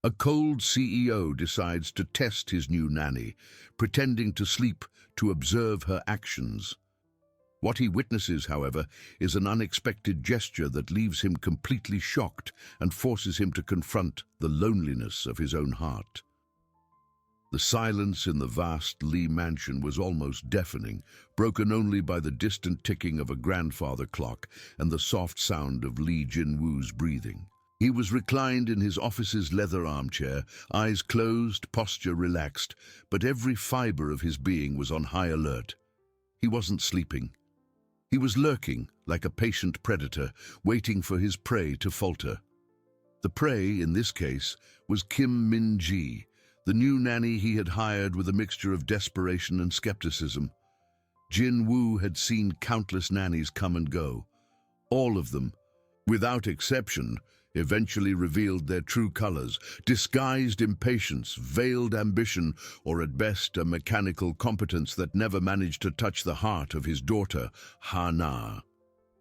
A cold CEO decides to test his new nanny, pretending to sleep to observe her actions. What he witnesses, however, is an unexpected gesture that leaves him completely shocked and forces him to confront the loneliness of his own heart. The silence in the vast Lee mansion was almost deafening, broken only by the distant ticking of a grandfather clock and the soft sound of Lee Jin-woo's breathing. He was reclined in his office's leather armchair, eyes closed, posture relaxed, but every fiber of his being was on high alert. He wasn't sleeping. He was lurking, like a patient predator, waiting for his prey to falter. The prey, in this case, was Kim Min-ji, the new nanny he had hired with a mixture of desperation and skepticism. Jin-woo had seen countless nannies come and go. All of them, without exception, eventually revealed their true colors, disguised impatience, veiled ambition, or at best a mechanical competence that never managed to touch the heart of his daughter, Ha-na.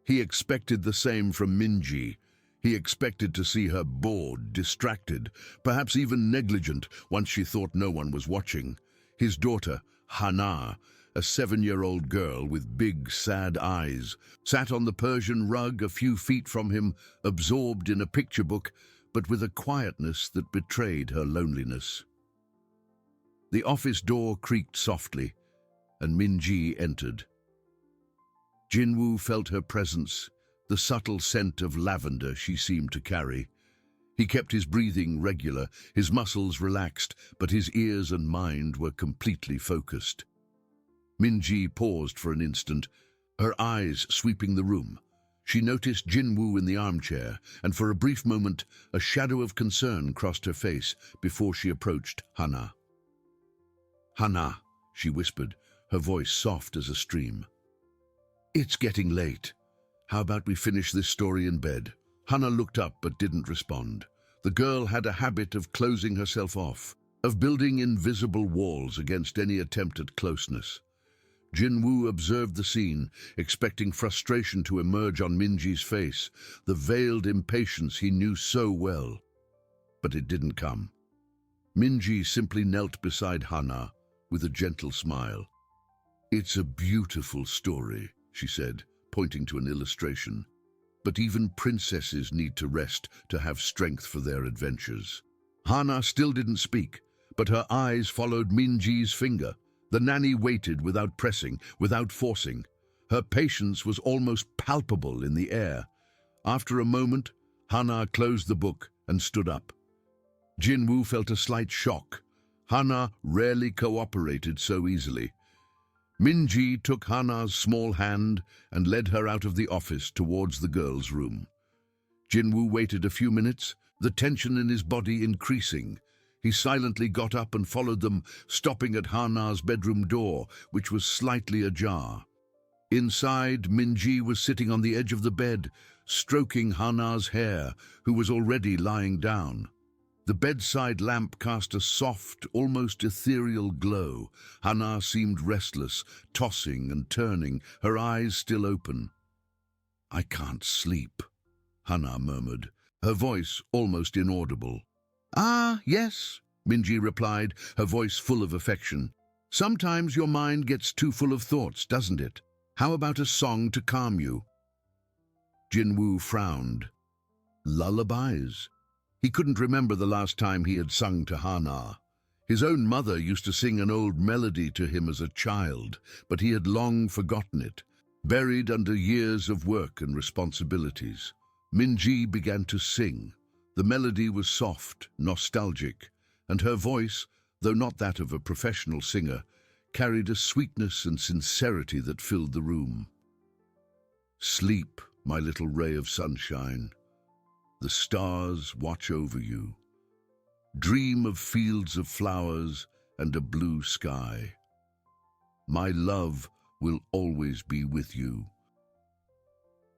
He expected the same from Min-ji. He expected to see her bored, distracted, perhaps even negligent once she thought no one was watching. His daughter, Ha-na, a 7-year-old girl with big, sad eyes, sat on the Persian rug a few feet from him, absorbed in a picture book, but with a quietness that betrayed her loneliness. The office door creaked softly, and Min-ji entered. Jin-woo felt her presence, the subtle scent of lavender she seemed to carry. He kept his breathing regular, his muscles relaxed, but his ears and mind were completely focused. Min-ji paused for an instant, her eyes sweeping the room. She noticed Jin-woo in the armchair, and for a brief moment, a shadow of concern crossed her face before she approached Ha-na. "Ha-na," she whispered, her voice soft as a stream. "It's getting late. How about we finish this story in bed?" Ha-na looked up but didn't respond. The girl had a habit of closing herself off, of building invisible walls against any attempt at closeness. Jin-woo observed the scene, expecting frustration to emerge on Min-ji's face, the veiled impatience he knew so well. But it didn't come. Min-ji simply knelt beside Ha-na with a gentle smile. "It's a beautiful story," she said, pointing to an illustration. "But even princesses need to rest to have strength for their adventures." Ha-na still didn't speak, but her eyes followed Min-ji's finger. The nanny waited without pressing, without forcing. Her patience was almost palpable in the air. After a moment, Ha-na closed the book and stood up. Jin-woo felt a slight shock. Ha-na rarely cooperated so easily. Min-ji took Ha-na's small hand and led her out of the office towards the girl's room. Jin-woo waited a few minutes, the tension in his body increasing. He silently got up and followed them, stopping at Ha-na's bedroom door, which was slightly ajar. Inside, Min-ji was sitting on the edge of the bed, stroking Ha-na's hair, who was already lying down. The bedside lamp cast a soft, almost ethereal glow. Ha-na seemed restless, tossing and turning, her eyes still open. "I can't sleep," Ha-na murmured, her voice almost inaudible. "Ah, yes," Min-ji replied, her voice full of affection. "Sometimes your mind gets too full of thoughts, doesn't it? How about a song to calm you?" Jin-woo frowned. Lullabies? He couldn't remember the last time he had sung to Ha-na. His own mother used to sing an old melody to him as a child, but he had long forgotten it, buried under years of work and responsibilities. Min-ji began to sing. The melody was soft, nostalgic, and her voice, though not that of a professional singer, carried a sweetness and sincerity that filled the room. "Sleep, my little ray of sunshine. The stars watch over you. Dream of fields of flowers and a blue sky. My love will always be with you."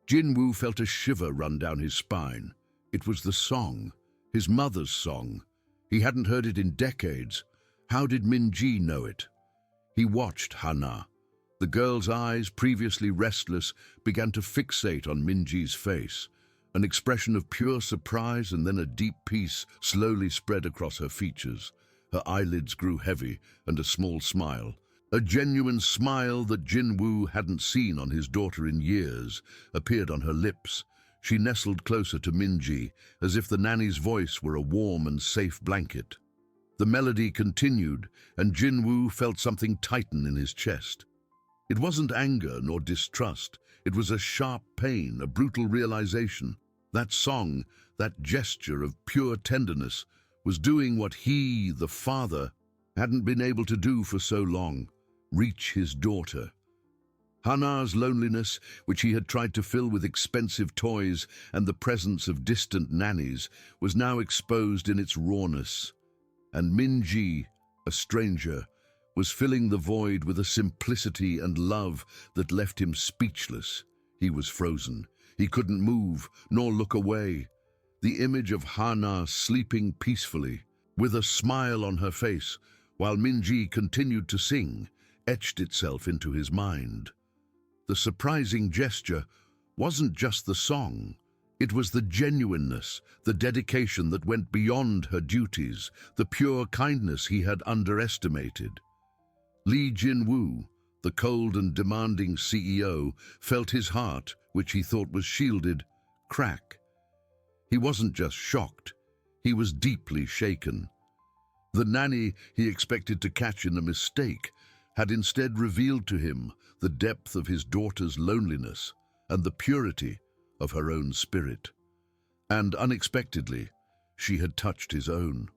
Jin-woo felt a shiver run down his spine. It was the song, his mother's song. He hadn't heard it in decades. How did Min-ji know it? He watched Ha-na. The girl's eyes, previously restless, began to fixate on Min-ji's face. An expression of pure surprise and then a deep peace slowly spread across her features. Her eyelids grew heavy, and a small smile, a genuine smile that Jinwoo hadn't seen on his daughter in years, appeared on her lips. She nestled closer to Minji, as if the nanny's voice were a warm and safe blanket. The melody continued, and Jinwoo felt something tighten in his chest. It wasn't anger nor distrust. It was a sharp pain, a brutal realization. That song, that gesture of pure tenderness, was doing what he, the father, hadn't been able to do for so long: reach his daughter. Hana's loneliness, which he had tried to fill with expensive toys and the presence of distant nannies, was now exposed in its rawness. And Minji, a stranger, was filling the void with a simplicity and love that left him speechless. He was frozen. He couldn't move, nor look away. The image of Hana sleeping peacefully, with a smile on her face, while Minji continued to sing, etched itself into his mind. The surprising gesture wasn't just the song. It was the genuineness, the dedication that went beyond her duties, the pure kindness he had underestimated. Lee Jinwoo, the cold and demanding CEO, felt his heart, which he thought was shielded, crack. He wasn't just shocked, he was deeply shaken. The nanny he expected to catch in a mistake had instead revealed to him the depth of his daughter's loneliness and the purity of her own spirit. And unexpectedly, she had touched his own.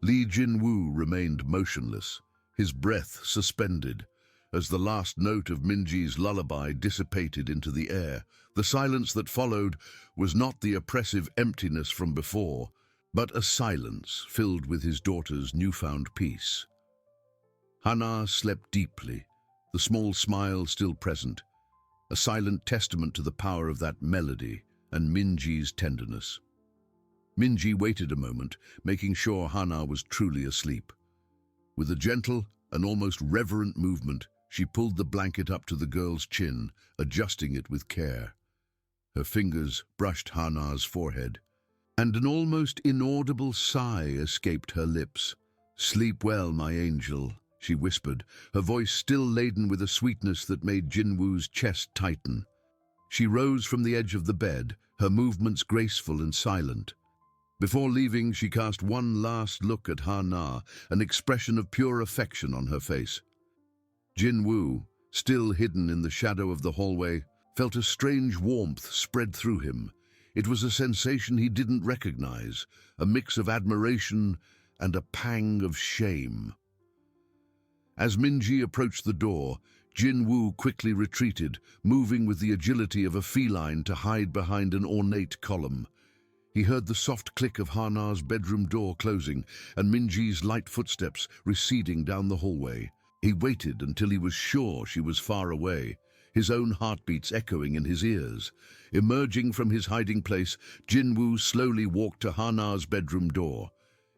Lee Jinwoo remained motionless, his breath suspended, as the last note of Minji's lullaby dissipated into the air. The silence that followed was not the oppressive emptiness from before, but a silence filled with his daughter's newfound peace. Hana slept deeply, the small smile still present, a silent testament to the power of that melody and Minji's tenderness. Minji waited a moment, making sure Hana was truly asleep. With a gentle and almost reverent movement, she pulled the blanket up to the girl's chin, adjusting it with care. Her fingers brushed Hana's forehead, and an almost inaudible sigh escaped her lips. "Sleep well, my angel," she whispered, her voice still laden with a sweetness that made Jinwoo's chest tighten. She rose from the edge of the bed, her movements graceful and silent. Before leaving, she cast one last look at Hana, an expression of pure affection on her face. Jinwoo, still hidden in the shadow of the hallway, felt a strange warmth spread through him. It was a sensation he didn't recognize, a mix of admiration and a pang of shame. As Minji approached the door, Jinwoo quickly retreated, moving with the agility of a feline to hide behind an ornate column. He heard the soft click of Hana's bedroom door closing and Minji's light footsteps receding down the hallway. He waited until he was sure she was far away, his own heartbeats echoing in his ears. Emerging from his hiding place, Jinwoo slowly walked to Hana's bedroom door.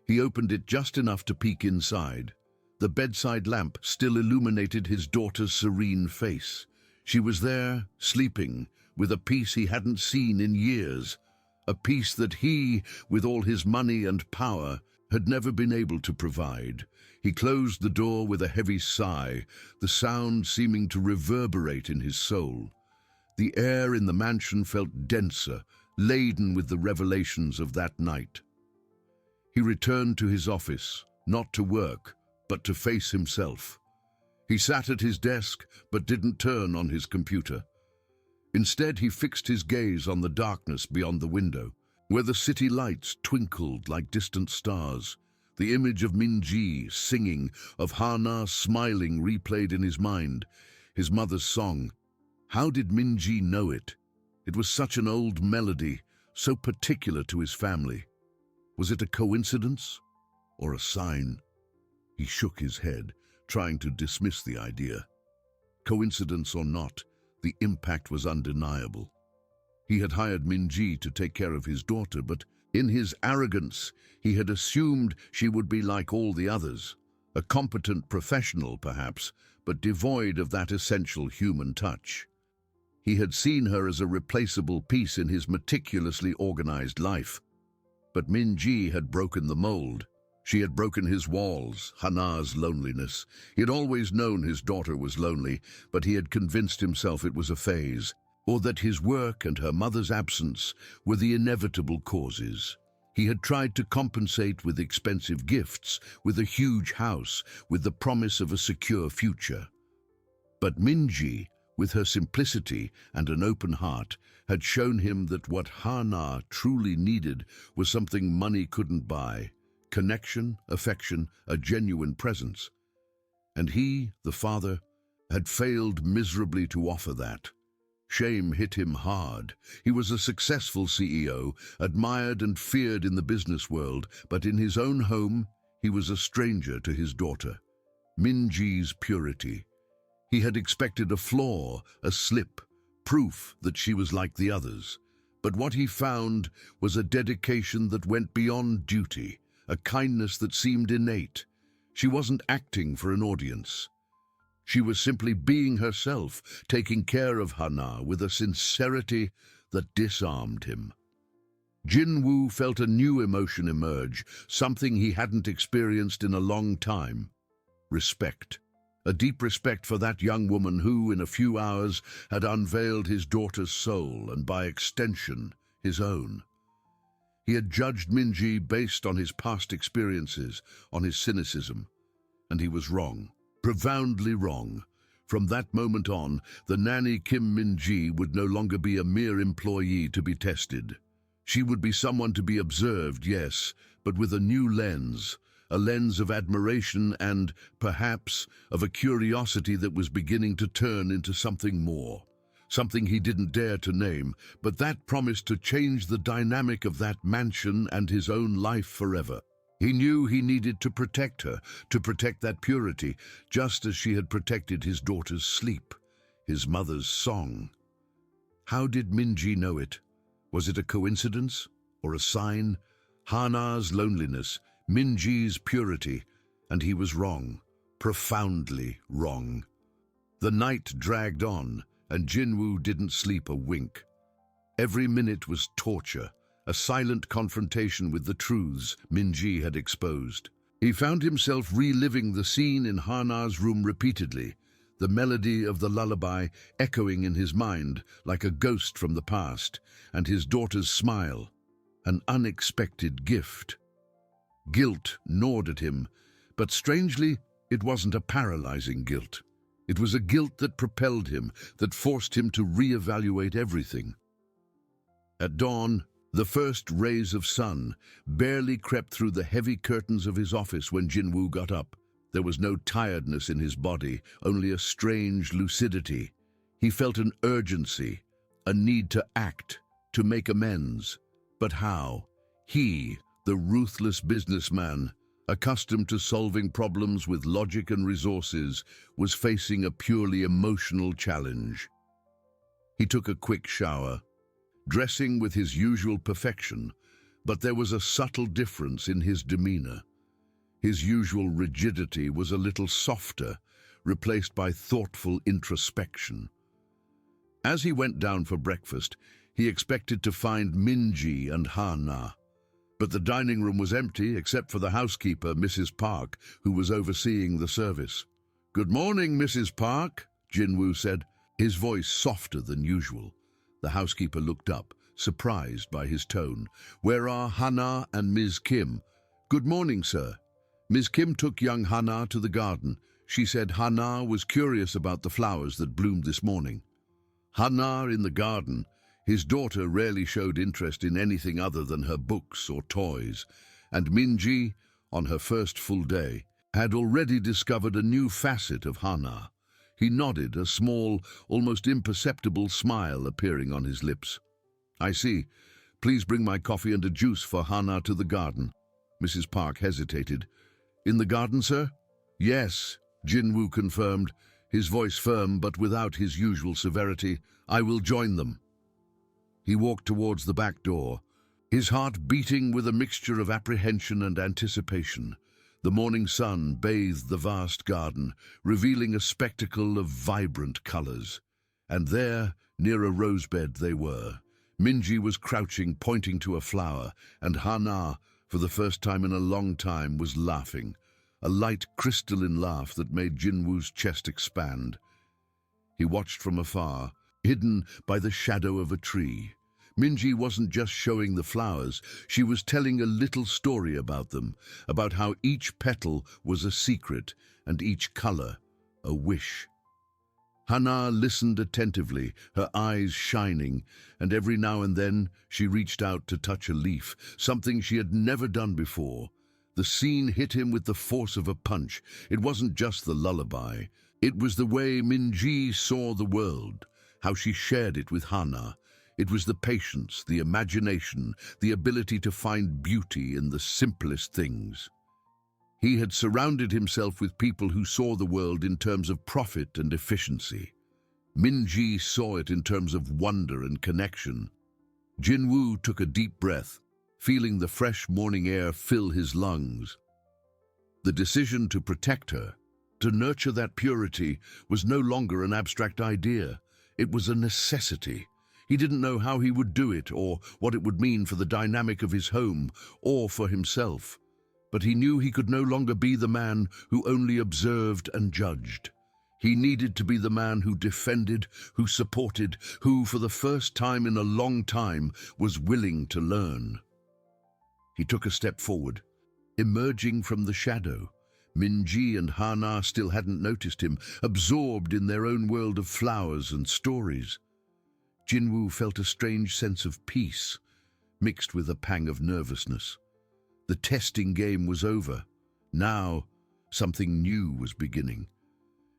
He opened it just enough to peek inside. The bedside lamp still illuminated his daughter's serene face. She was there, sleeping, with a peace he hadn't seen in years. A peace that he, with all his money and power, had never been able to provide. He closed the door with a heavy sigh, the sound seeming to reverberate in his soul. The air in the mansion felt denser, laden with the revelations of that night. He returned to his office, not to work, but to face himself. He sat at his desk, but didn't turn on his computer. Instead, he fixed his gaze on the darkness beyond the window, where the city lights twinkled like distant stars. The image of Minji singing, of Hana smiling replayed in his mind. His mother's song. How did Minji know it? It was such an old melody, so particular to his family. Was it a coincidence or a sign? He shook his head, trying to dismiss the idea. Coincidence or not, the impact was undeniable. He had hired Minji to take care of his daughter, but in his arrogance, he had assumed she would be like all the others, a competent professional perhaps, but devoid of that essential human touch. He had seen her as a replaceable piece in his meticulously organized life. But Min-ji had broken the mold. She had broken his walls, Hana's loneliness. He had always known his daughter was lonely, but he had convinced himself it was a phase, or that his work and her mother's absence were the inevitable causes. He had tried to compensate with expensive gifts, with a huge house, with the promise of a secure future. But Min-ji, with her simplicity and an open heart, had shown him that what Hana truly needed was something money couldn't buy: connection, affection, a genuine presence. And he, the father, had failed miserably to offer that. Shame hit him hard. He was a successful CEO, admired and feared in the business world, but in his own home, he was a stranger to his daughter. Min-ji's purity. He had expected a flaw, a slip, proof that she was like the others. But what he found was a dedication that went beyond duty, a kindness that seemed innate. She wasn't acting for an audience. She was simply being herself, taking care of Hana with a sincerity that disarmed him. Jin-woo felt a new emotion emerge, something he hadn't experienced in a long time: respect. A deep respect for that young woman who, in a few hours, had unveiled his daughter's soul and, by extension, his own. He had judged Min-ji based on his past experiences, on his cynicism, and he was wrong. Profoundly wrong. From that moment on, the nanny Kim Min-ji would no longer be a mere employee to be tested. She would be someone to be observed, yes, but with a new lens, a lens of admiration and, perhaps, of a curiosity that was beginning to turn into something more. Something he didn't dare to name, but that promised to change the dynamic of that mansion and his own life forever. He knew he needed to protect her, to protect that purity, just as she had protected his daughter's sleep, his mother's song. How did Min-ji know it? Was it a coincidence or a sign? Hana's loneliness, Min-ji's purity, and he was wrong, profoundly wrong. The night dragged on, and Jin-woo didn't sleep a wink. Every minute was torture, a silent confrontation with the truths Min-ji had exposed. He found himself reliving the scene in Hana's room repeatedly, the melody of the lullaby echoing in his mind like a ghost from the past, and his daughter's smile, an unexpected gift. Guilt gnawed at him, but strangely, it wasn't a paralyzing guilt. It was a guilt that propelled him, that forced him to reevaluate everything. At dawn, the first rays of sun barely crept through the heavy curtains of his office when Jin-woo got up. There was no tiredness in his body, only a strange lucidity. He felt an urgency, a need to act, to make amends. But how? He, the ruthless businessman, accustomed to solving problems with logic and resources, was facing a purely emotional challenge. He took a quick shower, dressing with his usual perfection, but there was a subtle difference in his demeanor. His usual rigidity was a little softer, replaced by thoughtful introspection. As he went down for breakfast, he expected to find Min-ji and Hana, but the dining room was empty except for the housekeeper, Mrs. Park, who was overseeing the service. "Good morning, Mrs. Park," Jin-woo said, his voice softer than usual. The housekeeper looked up, surprised by his tone. "Where are Hana and Ms. Kim?" "Good morning, sir." Ms. Kim took young Hana to the garden. She said Hana was curious about the flowers that bloomed this morning. Hana in the garden. His daughter rarely showed interest in anything other than her books or toys, and Min-ji, on her first full day, had already discovered a new facet of Hana. He nodded, a small, almost imperceptible smile appearing on his lips. "I see. Please bring my coffee and a juice for Hana to the garden." Mrs. Park hesitated. "In the garden, sir?" "Yes," Jin-woo confirmed, his voice firm but without his usual severity. "I will join them." He walked towards the back door, his heart beating with a mixture of apprehension and anticipation. The morning sun bathed the vast garden, revealing a spectacle of vibrant colors. And there, Near a rosebed they were. Minji was crouching, pointing to a flower, and Hana, for the first time in a long time, was laughing. A light, crystalline laugh that made Jinwoo's chest expand. He watched from afar, hidden by the shadow of a tree. Minji wasn't just showing the flowers, she was telling a little story about them, about how each petal was a secret and each color a wish. Hana listened attentively, her eyes shining, and every now and then she reached out to touch a leaf, something she had never done before. The scene hit him with the force of a punch. It wasn't just the lullaby. It was the way Minji saw the world, how she shared it with Hana. It was the patience, the imagination, the ability to find beauty in the simplest things. He had surrounded himself with people who saw the world in terms of profit and efficiency. Minji saw it in terms of wonder and connection. Jinwoo took a deep breath, feeling the fresh morning air fill his lungs. The decision to protect her, to nurture that purity, was no longer an abstract idea. It was a necessity. He didn't know how he would do it, or what it would mean for the dynamic of his home, or for himself. But he knew he could no longer be the man who only observed and judged. He needed to be the man who defended, who supported, who, for the first time in a long time, was willing to learn. He took a step forward, emerging from the shadow. Minji and Hana still hadn't noticed him, absorbed in their own world of flowers and stories. Jinwoo felt a strange sense of peace, mixed with a pang of nervousness. The testing game was over. Now, something new was beginning.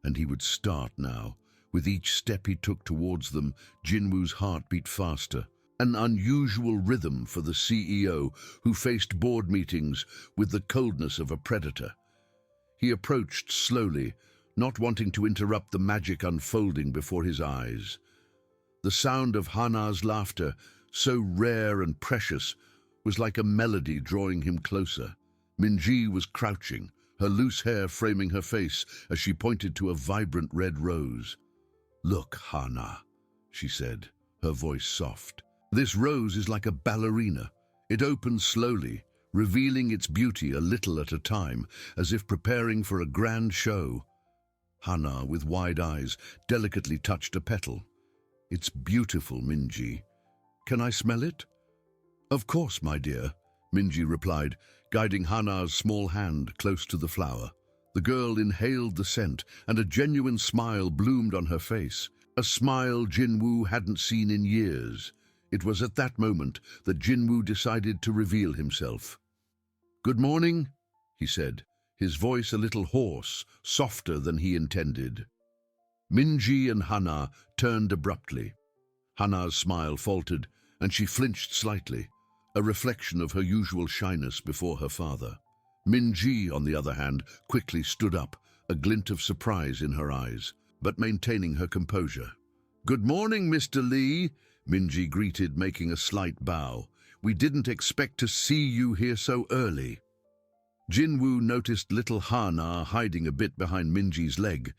And he would start now. With each step he took towards them, Jinwoo's heart beat faster. An unusual rhythm for the CEO, who faced board meetings with the coldness of a predator. He approached slowly, not wanting to interrupt the magic unfolding before his eyes. The sound of Hana's laughter, so rare and precious, was like a melody drawing him closer. Minji was crouching, her loose hair framing her face as she pointed to a vibrant red rose. "Look, Hana," she said, her voice soft. "This rose is like a ballerina. It opens slowly, revealing its beauty a little at a time, as if preparing for a grand show." Hana, with wide eyes, delicately touched a petal. "It's beautiful, Minji. Can I smell it?" "Of course, my dear," Minji replied, guiding Hana's small hand close to the flower. The girl inhaled the scent, and a genuine smile bloomed on her face, a smile Jinwoo hadn't seen in years. It was at that moment that Jinwoo decided to reveal himself. "Good morning," he said, his voice a little hoarse, softer than he intended. Minji and Hana turned abruptly. Hana's smile faltered, and she flinched slightly, a reflection of her usual shyness before her father. Minji, on the other hand, quickly stood up, a glint of surprise in her eyes, but maintaining her composure. "Good morning, Mr. Lee," Minji greeted, making a slight bow. "We didn't expect to see you here so early." Jinwoo noticed little Hana hiding a bit behind Minji's leg.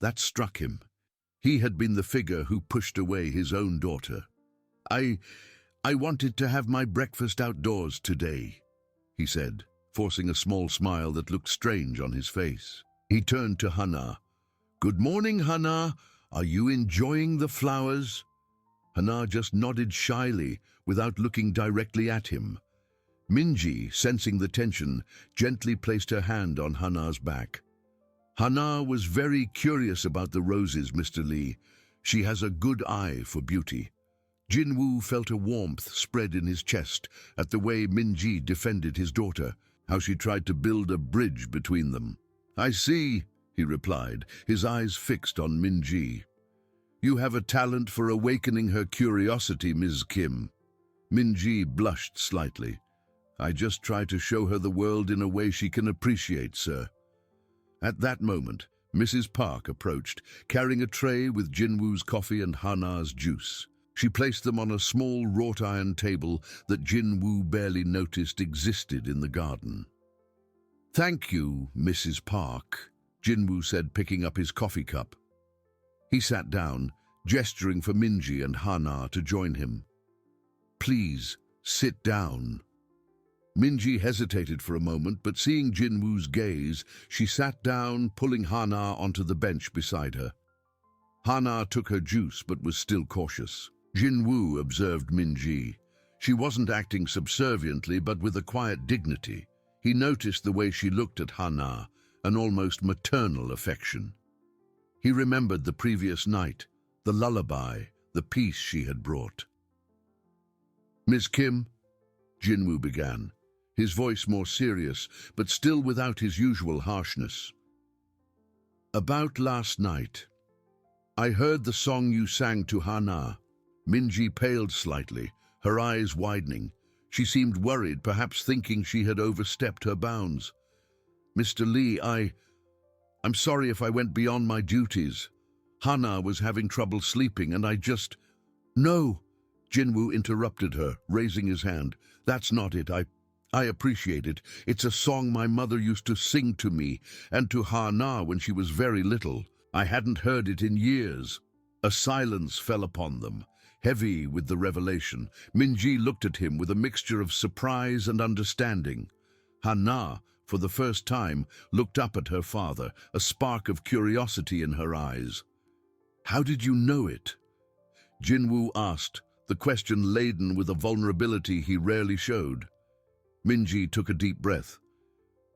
That struck him. He had been the figure who pushed away his own daughter. I wanted to have my breakfast outdoors today," he said, forcing a small smile that looked strange on his face. He turned to Hana. "Good morning, Hana. Are you enjoying the flowers?" Hana just nodded shyly, without looking directly at him. Minji, sensing the tension, gently placed her hand on Hana's back. "Hana was very curious about the roses, Mr. Lee. She has a good eye for beauty." Jinwoo felt a warmth spread in his chest at the way Minji defended his daughter, how she tried to build a bridge between them. "I see," he replied, his eyes fixed on Minji. "You have a talent for awakening her curiosity, Ms. Kim." Minji blushed slightly. "I just try to show her the world in a way she can appreciate, sir." At that moment, Mrs. Park approached, carrying a tray with Jinwoo's coffee and Hana's juice. She placed them on a small wrought-iron table that Jinwoo barely noticed existed in the garden. "Thank you, Mrs. Park," Jinwoo said, picking up his coffee cup. He sat down, gesturing for Minji and Hana to join him. "Please, sit down." Minji hesitated for a moment, but seeing Jinwoo's gaze, she sat down, pulling Hana onto the bench beside her. Hana took her juice but was still cautious. Jinwoo observed Minji. She wasn't acting subserviently, but with a quiet dignity. He noticed the way she looked at Hana, an almost maternal affection. He remembered the previous night, the lullaby, the peace she had brought. "Ms. Kim," Jinwoo began, his voice more serious, but still without his usual harshness. "About last night, I heard the song you sang to Hana." Minji paled slightly, her eyes widening. She seemed worried, perhaps thinking she had overstepped her bounds. "Mr. Lee, I'm sorry if I went beyond my duties. Hana was having trouble sleeping and I just—" "No," Jinwoo interrupted her, raising his hand. "That's not it. I appreciate it. It's a song my mother used to sing to me and to Hana when she was very little. I hadn't heard it in years." A silence fell upon them, heavy with the revelation. Minji looked at him with a mixture of surprise and understanding. Hana, for the first time, looked up at her father, a spark of curiosity in her eyes. "How did you know it?" Jinwoo asked, the question laden with a vulnerability he rarely showed. Minji took a deep breath.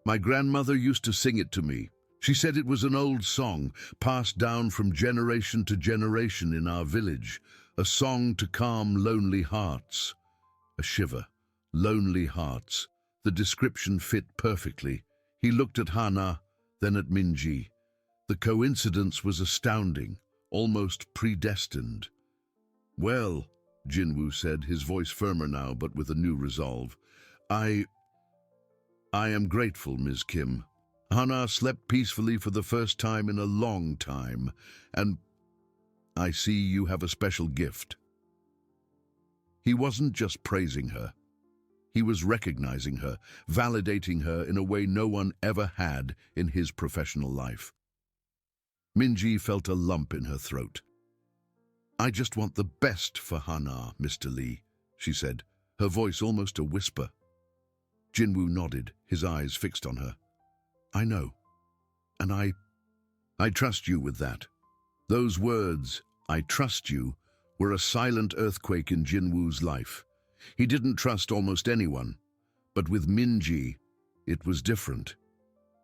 "My grandmother used to sing it to me. She said it was an old song, passed down from generation to generation in our village, a song to calm lonely hearts." A shiver. Lonely hearts. The description fit perfectly. He looked at Hana, then at Minji. The coincidence was astounding, almost predestined. "Well," Jinwoo said, his voice firmer now, but with a new resolve, I am grateful, Ms. Kim. Hana slept peacefully for the first time in a long time, and I see you have a special gift." He wasn't just praising her. He was recognizing her, validating her in a way no one ever had in his professional life. Minji felt a lump in her throat. "I just want the best for Hana, Mr. Lee," she said, her voice almost a whisper. Jinwoo nodded, his eyes fixed on her. "I know, and I trust you with that." Those words, "I trust you," were a silent earthquake in Jinwoo's life. He didn't trust almost anyone, but with Minji, it was different.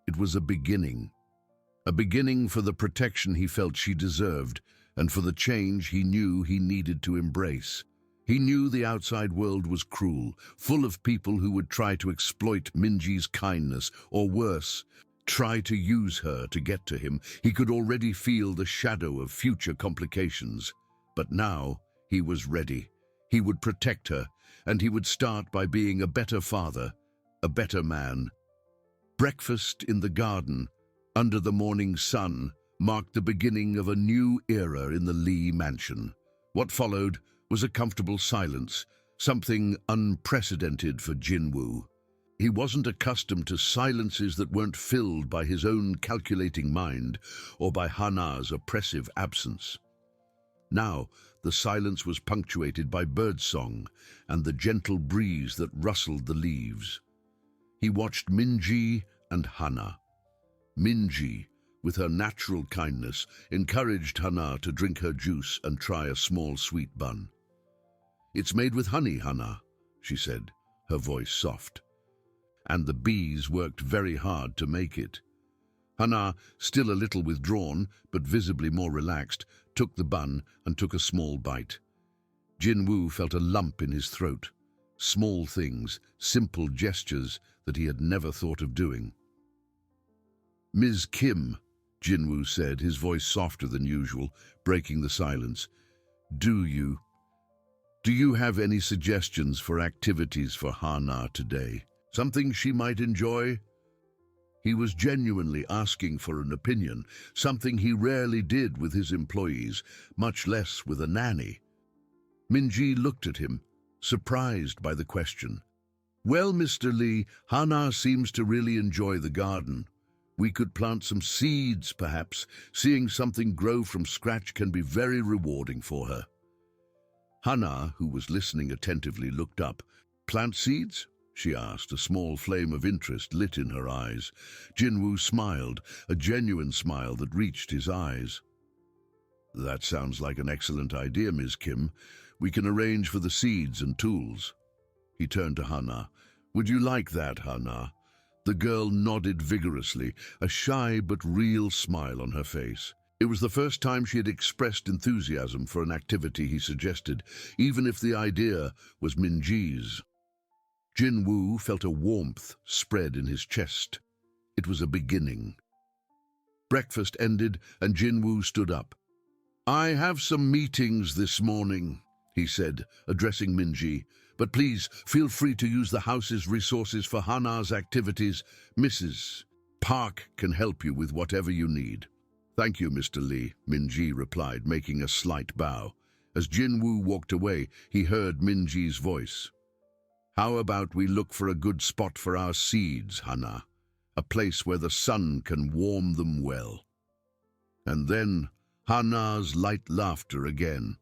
It was a beginning for the protection he felt she deserved, and for the change he knew he needed to embrace. He knew the outside world was cruel, full of people who would try to exploit Minji's kindness, or worse, try to use her to get to him. He could already feel the shadow of future complications. But now he was ready. He would protect her, and he would start by being a better father, a better man. Breakfast in the garden, under the morning sun, marked the beginning of a new era in the Lee mansion. What followed was a comfortable silence, something unprecedented for Jinwoo. He wasn't accustomed to silences that weren't filled by his own calculating mind or by Hana's oppressive absence. Now, the silence was punctuated by birdsong and the gentle breeze that rustled the leaves. He watched Minji and Hana. Minji, with her natural kindness, encouraged Hana to drink her juice and try a small sweet bun. "It's made with honey, Hana," she said, her voice soft. "And the bees worked very hard to make it." Hana, still a little withdrawn, but visibly more relaxed, took the bun and took a small bite. Jinwoo felt a lump in his throat. Small things, simple gestures that he had never thought of doing. "Ms. Kim," Jinwoo said, his voice softer than usual, breaking the silence, Do you have any suggestions for activities for Hana today? Something she might enjoy?" He was genuinely asking for an opinion, something he rarely did with his employees, much less with a nanny. Minji looked at him, surprised by the question. "Well, Mr. Lee, Hana seems to really enjoy the garden. We could plant some seeds, perhaps. Seeing something grow from scratch can be very rewarding for her." Hana, who was listening attentively, looked up. "Plant seeds?" she asked, a small flame of interest lit in her eyes. Jinwoo smiled, a genuine smile that reached his eyes. "That sounds like an excellent idea, Ms. Kim. We can arrange for the seeds and tools." He turned to Hana. "Would you like that, Hana?" The girl nodded vigorously, a shy but real smile on her face. It was the first time she had expressed enthusiasm for an activity he suggested, even if the idea was Minji's. Jinwoo felt a warmth spread in his chest. It was a beginning. Breakfast ended and Jinwoo stood up. "I have some meetings this morning," he said, addressing Minji, "but please feel free to use the house's resources for Hana's activities. Mrs. Park can help you with whatever you need." "Thank you, Mr. Lee," Minji replied, making a slight bow. As Jinwoo walked away, he heard Minji's voice. "How about we look for a good spot for our seeds, Hana? A place where the sun can warm them well." And then Hana's light laughter again.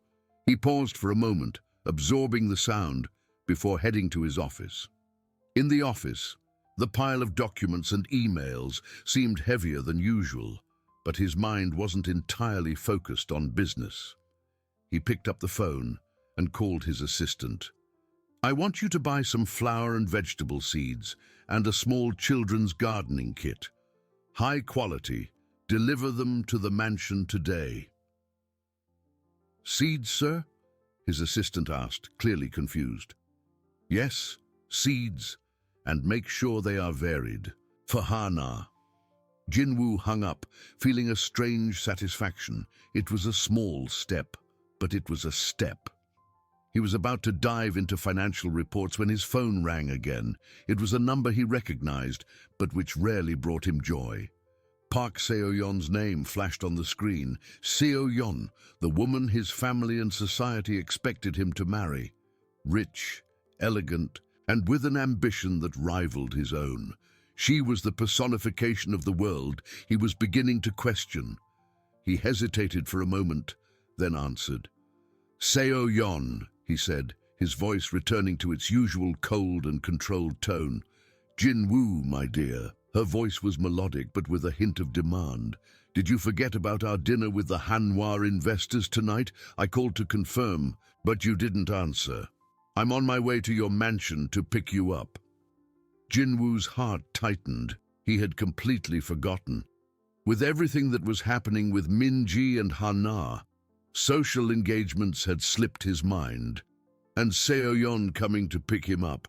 He paused for a moment, absorbing the sound, before heading to his office. In the office, the pile of documents and emails seemed heavier than usual, but his mind wasn't entirely focused on business. He picked up the phone and called his assistant. "I want you to buy some flower and vegetable seeds and a small children's gardening kit. High quality. Deliver them to the mansion today." "Seeds, sir?" his assistant asked, clearly confused. "Yes, seeds, and make sure they are varied. For Hana." Jinwoo hung up, feeling a strange satisfaction. It was a small step, but it was a step. He was about to dive into financial reports when his phone rang again. It was a number he recognized, but which rarely brought him joy. Park Seo-yeon's name flashed on the screen. Seo-yeon, the woman his family and society expected him to marry. Rich, elegant, and with an ambition that rivaled his own. She was the personification of the world he was beginning to question. He hesitated for a moment, then answered. "Seo-yeon," he said, his voice returning to its usual cold and controlled tone. "Jinwoo, my dear." Her voice was melodic, but with a hint of demand. "Did you forget about our dinner with the Hanwha investors tonight? I called to confirm, but you didn't answer. I'm on my way to your mansion to pick you up." Jinwoo's heart tightened. He had completely forgotten. With everything that was happening with Minji and Hana, social engagements had slipped his mind. And Seo-yeon coming to pick him up.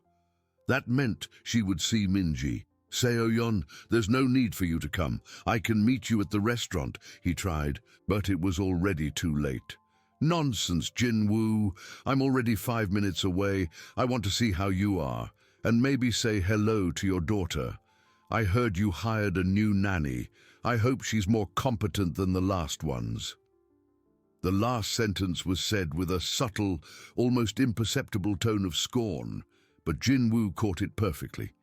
That meant she would see Minji. "Seo-yeon, there's no need for you to come. I can meet you at the restaurant," he tried, but it was already too late. "Nonsense, Jinwoo. I'm already 5 minutes away. I want to see how you are, and maybe say hello to your daughter. I heard you hired a new nanny. I hope she's more competent than the last ones." The last sentence was said with a subtle, almost imperceptible tone of scorn, but Jinwoo caught it perfectly.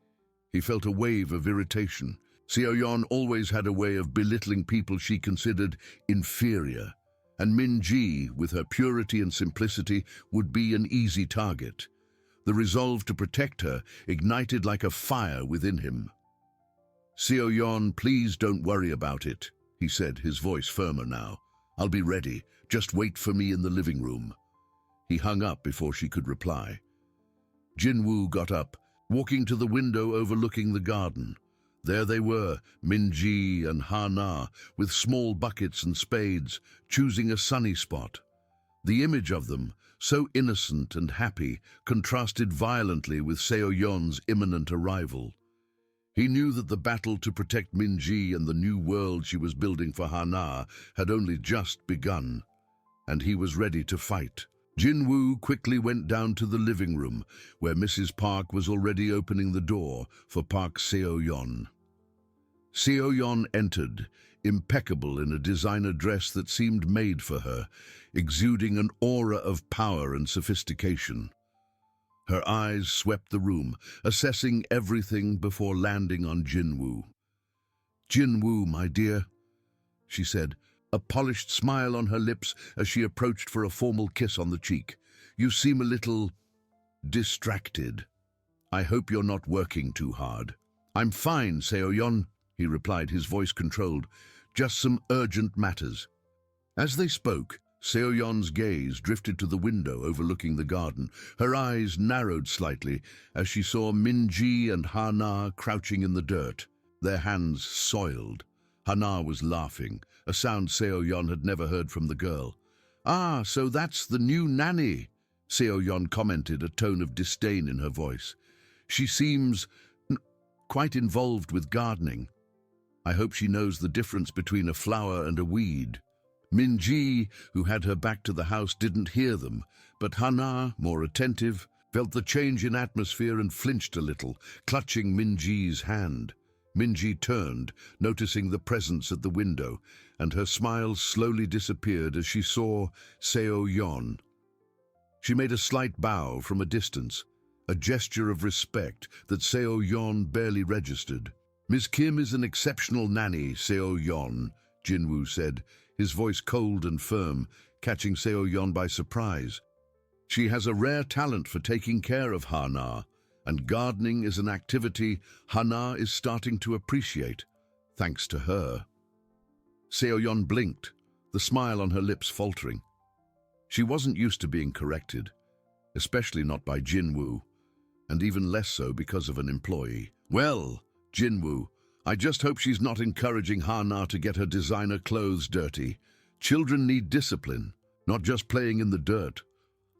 He felt a wave of irritation. Seo-yeon always had a way of belittling people she considered inferior, and Minji, with her purity and simplicity, would be an easy target. The resolve to protect her ignited like a fire within him. "Seo-yeon, please don't worry about it," he said, his voice firmer now. "I'll be ready. Just wait for me in the living room." He hung up before she could reply. Jinwoo got up, walking to the window overlooking the garden. There they were, Minji and Hana, with small buckets and spades, choosing a sunny spot. The image of them, so innocent and happy, contrasted violently with Seo-yeon's imminent arrival. He knew that the battle to protect Minji and the new world she was building for Hana had only just begun, and he was ready to fight. Jinwoo quickly went down to the living room, where Mrs. Park was already opening the door for Park Seo-yeon. Seo-yeon entered, impeccable in a designer dress that seemed made for her, exuding an aura of power and sophistication. Her eyes swept the room, assessing everything before landing on Jinwoo. Jinwoo, my dear, she said, a polished smile on her lips as she approached for a formal kiss on the cheek. You seem a little distracted. I hope you're not working too hard. I'm fine, Seo-yeon, he replied, his voice controlled. Just some urgent matters. As they spoke, Seo-yeon's gaze drifted to the window overlooking the garden. Her eyes narrowed slightly as she saw Min-ji and Ha-na crouching in the dirt, their hands soiled. Ha-na was laughing, a sound Seo-yeon had never heard from the girl. Ah, so that's the new nanny, Seo-yeon commented, a tone of disdain in her voice. She seems quite involved with gardening. I hope she knows the difference between a flower and a weed. Min-ji, who had her back to the house, didn't hear them, but Ha-na, more attentive, felt the change in atmosphere and flinched a little, clutching Min-ji's hand. Min-ji turned, noticing the presence at the window, and her smile slowly disappeared as she saw Seo-yeon. She made a slight bow from a distance, a gesture of respect that Seo-yeon barely registered. Ms. Kim is an exceptional nanny, Seo-yeon, Jinwoo said, his voice cold and firm, catching Seo-yeon by surprise. She has a rare talent for taking care of Ha-na, and gardening is an activity Ha-na is starting to appreciate, thanks to her. Seo-yeon blinked, the smile on her lips faltering. She wasn't used to being corrected, especially not by Jinwoo, and even less so because of an employee. Well, Jinwoo, I just hope she's not encouraging Ha-na to get her designer clothes dirty. Children need discipline, not just playing in the dirt.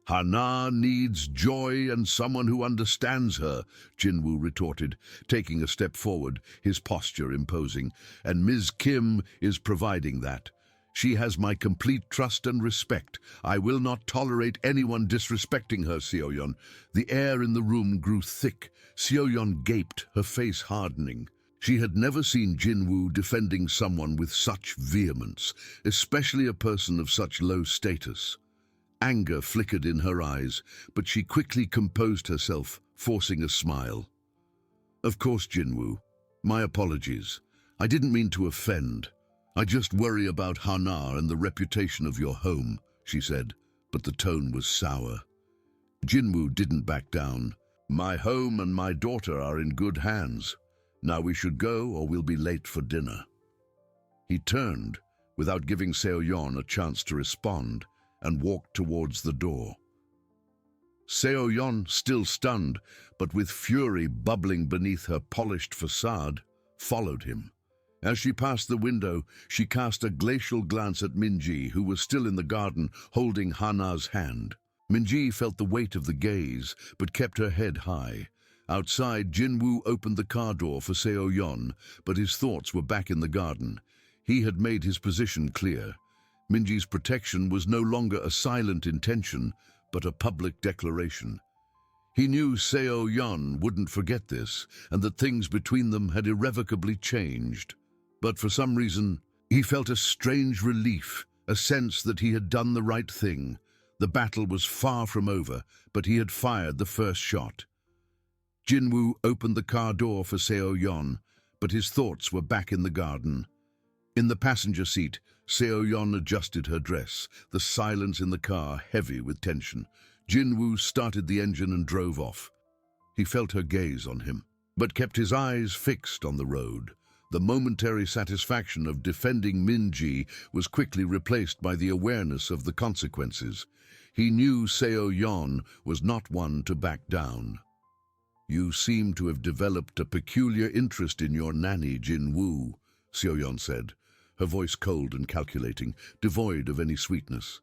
Ha-na needs joy and someone who understands her, Jinwoo retorted, taking a step forward, his posture imposing, and Ms. Kim is providing that. She has my complete trust and respect. I will not tolerate anyone disrespecting her, Seo-yeon. The air in the room grew thick. Seo-yeon gaped, her face hardening. She had never seen Jinwoo defending someone with such vehemence, especially a person of such low status. Anger flickered in her eyes, but she quickly composed herself, forcing a smile. Of course, Jinwoo. My apologies. I didn't mean to offend. I just worry about Ha-na and the reputation of your home, she said, but the tone was sour. Jinwoo didn't back down. My home and my daughter are in good hands. Now we should go or we'll be late for dinner. He turned, without giving Seo-yeon a chance to respond, and walked towards the door. Seo-yeon, still stunned, but with fury bubbling beneath her polished facade, followed him. As she passed the window, she cast a glacial glance at Min-ji, who was still in the garden, holding Ha-na's hand. Min-ji felt the weight of the gaze, but kept her head high. Outside, Jinwoo opened the car door for Seo-yeon, but his thoughts were back in the garden. He had made his position clear. Min-ji's protection was no longer a silent intention, but a public declaration. He knew Seo-yeon wouldn't forget this, and that things between them had irrevocably changed. But for some reason, he felt a strange relief, a sense that he had done the right thing. The battle was far from over, but he had fired the first shot. Jinwoo opened the car door for Seo-yeon, but his thoughts were back in the garden. In the passenger seat, Seo-yeon adjusted her dress, the silence in the car heavy with tension. Jinwoo started the engine and drove off. He felt her gaze on him, but kept his eyes fixed on the road. The momentary satisfaction of defending Min-ji was quickly replaced by the awareness of the consequences. He knew Seo-yeon was not one to back down. You seem to have developed a peculiar interest in your nanny, Jinwoo, Seo-yeon said, her voice cold and calculating, devoid of any sweetness.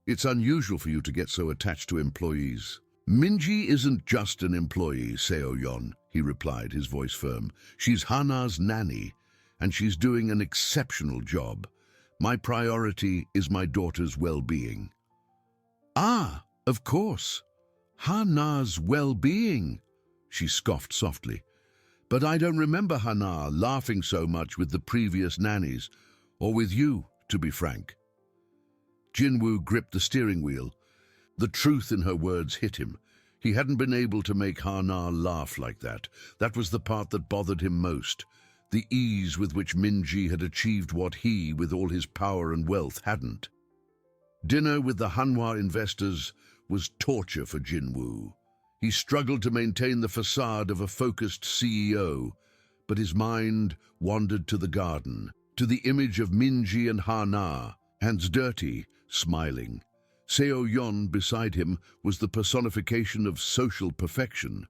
It's unusual for you to get so attached to employees. Min-ji isn't just an employee, Seo-yeon, he replied, his voice firm. She's Ha-na's nanny, and she's doing an exceptional job. My priority is my daughter's well-being. Ah, of course. Ha-na's well-being, she scoffed softly. But I don't remember Ha-na laughing so much with the previous nannies, or with you, to be frank. Jinwoo gripped the steering wheel. The truth in her words hit him. He hadn't been able to make Ha-na laugh like that. That was the part that bothered him most. the ease with which Minji had achieved what he, with all his power and wealth, hadn't. Dinner with the Hanwha investors was torture for Jinwoo. He struggled to maintain the facade of a focused CEO, but his mind wandered to the garden, to the image of Minji and Hana, hands dirty, smiling. Seo Yeon beside him was the personification of social perfection,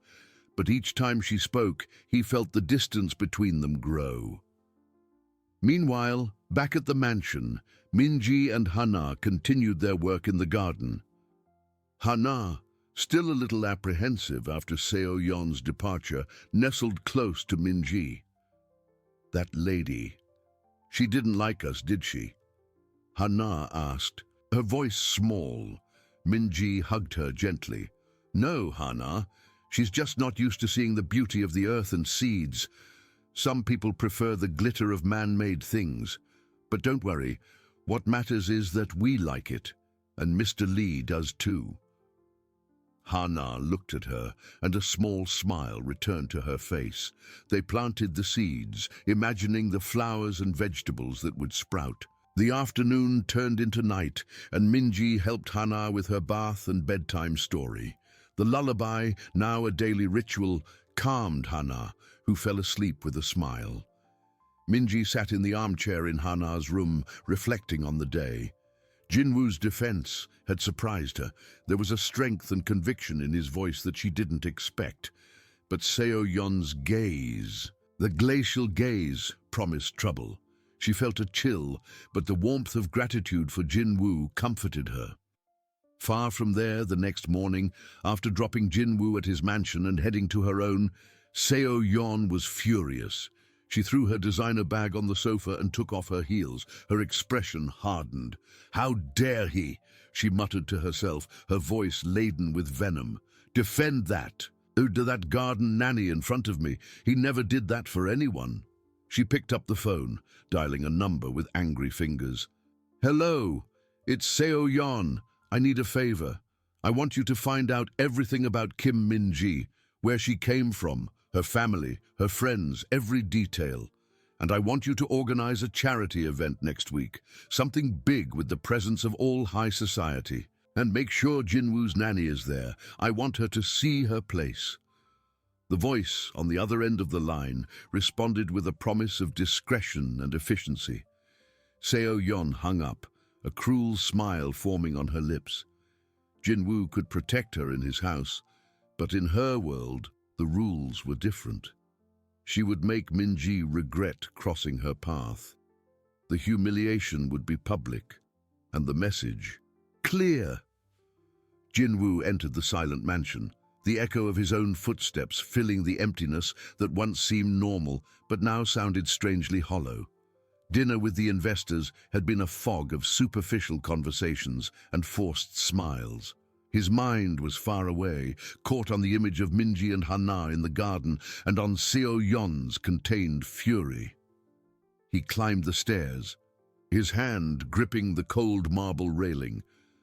but each time she spoke, he felt the distance between them grow. Meanwhile, back at the mansion, Minji and Hana continued their work in the garden. Hana, still a little apprehensive after Seo Yeon's departure, nestled close to Minji. "That lady, she didn't like us, did she?" Hana asked, her voice small. Minji hugged her gently. "No, Hana. She's just not used to seeing the beauty of the earth and seeds. Some people prefer the glitter of man-made things. But don't worry, what matters is that we like it, and Mr. Lee does too." Hana looked at her, and a small smile returned to her face. They planted the seeds, imagining the flowers and vegetables that would sprout. The afternoon turned into night, and Minji helped Hana with her bath and bedtime story. The lullaby, now a daily ritual, calmed Hana, who fell asleep with a smile. Minji sat in the armchair in Hana's room, reflecting on the day. Jinwoo's defense had surprised her. There was a strength and conviction in his voice that she didn't expect. But Seo Yeon's gaze, the glacial gaze, promised trouble. She felt a chill, but the warmth of gratitude for Jinwoo comforted her. Far from there, the next morning, after dropping Jinwoo at his mansion and heading to her own, Seo Yeon was furious. She threw her designer bag on the sofa and took off her heels. Her expression hardened. "How dare he?" she muttered to herself, her voice laden with venom. "Defend that! That garden nanny in front of me. He never did that for anyone." She picked up the phone, dialing a number with angry fingers. "Hello, it's Seo Yeon. I need a favor. I want you to find out everything about Kim Min-ji, where she came from, her family, her friends, every detail. And I want you to organize a charity event next week, something big with the presence of all high society. And make sure Jinwoo's nanny is there. I want her to see her place." The voice on the other end of the line responded with a promise of discretion and efficiency. Seo Yeon hung up, a cruel smile forming on her lips. Jinwoo could protect her in his house, but in her world, the rules were different. She would make Minji regret crossing her path. The humiliation would be public, and the message clear. Jinwoo entered the silent mansion, the echo of his own footsteps filling the emptiness that once seemed normal but now sounded strangely hollow. Dinner with the investors had been a fog of superficial conversations and forced smiles. His mind was far away, caught on the image of Minji and Hana in the garden and on Seo Yeon's contained fury. He climbed the stairs, his hand gripping the cold marble railing.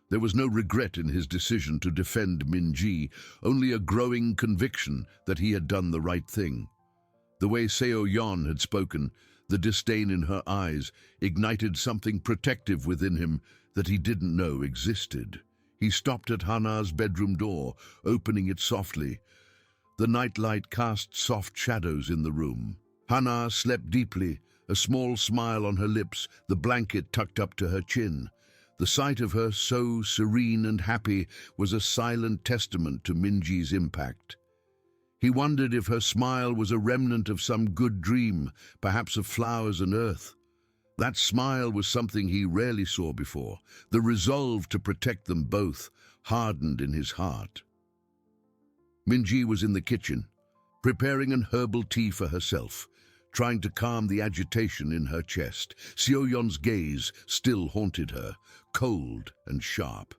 There was no regret in his decision to defend Minji, only a growing conviction that he had done the right thing. The way Seo Yeon had spoken, the disdain in her eyes, ignited something protective within him that he didn't know existed. He stopped at Hana's bedroom door, opening it softly. The nightlight cast soft shadows in the room. Hana slept deeply, a small smile on her lips, the blanket tucked up to her chin. The sight of her so serene and happy was a silent testament to Minji's impact. He wondered if her smile was a remnant of some good dream, perhaps of flowers and earth. That smile was something he rarely saw before, the resolve to protect them both, hardened in his heart. Minji was in the kitchen, preparing an herbal tea for herself, trying to calm the agitation in her chest. Seo Yeon's gaze still haunted her, cold and sharp.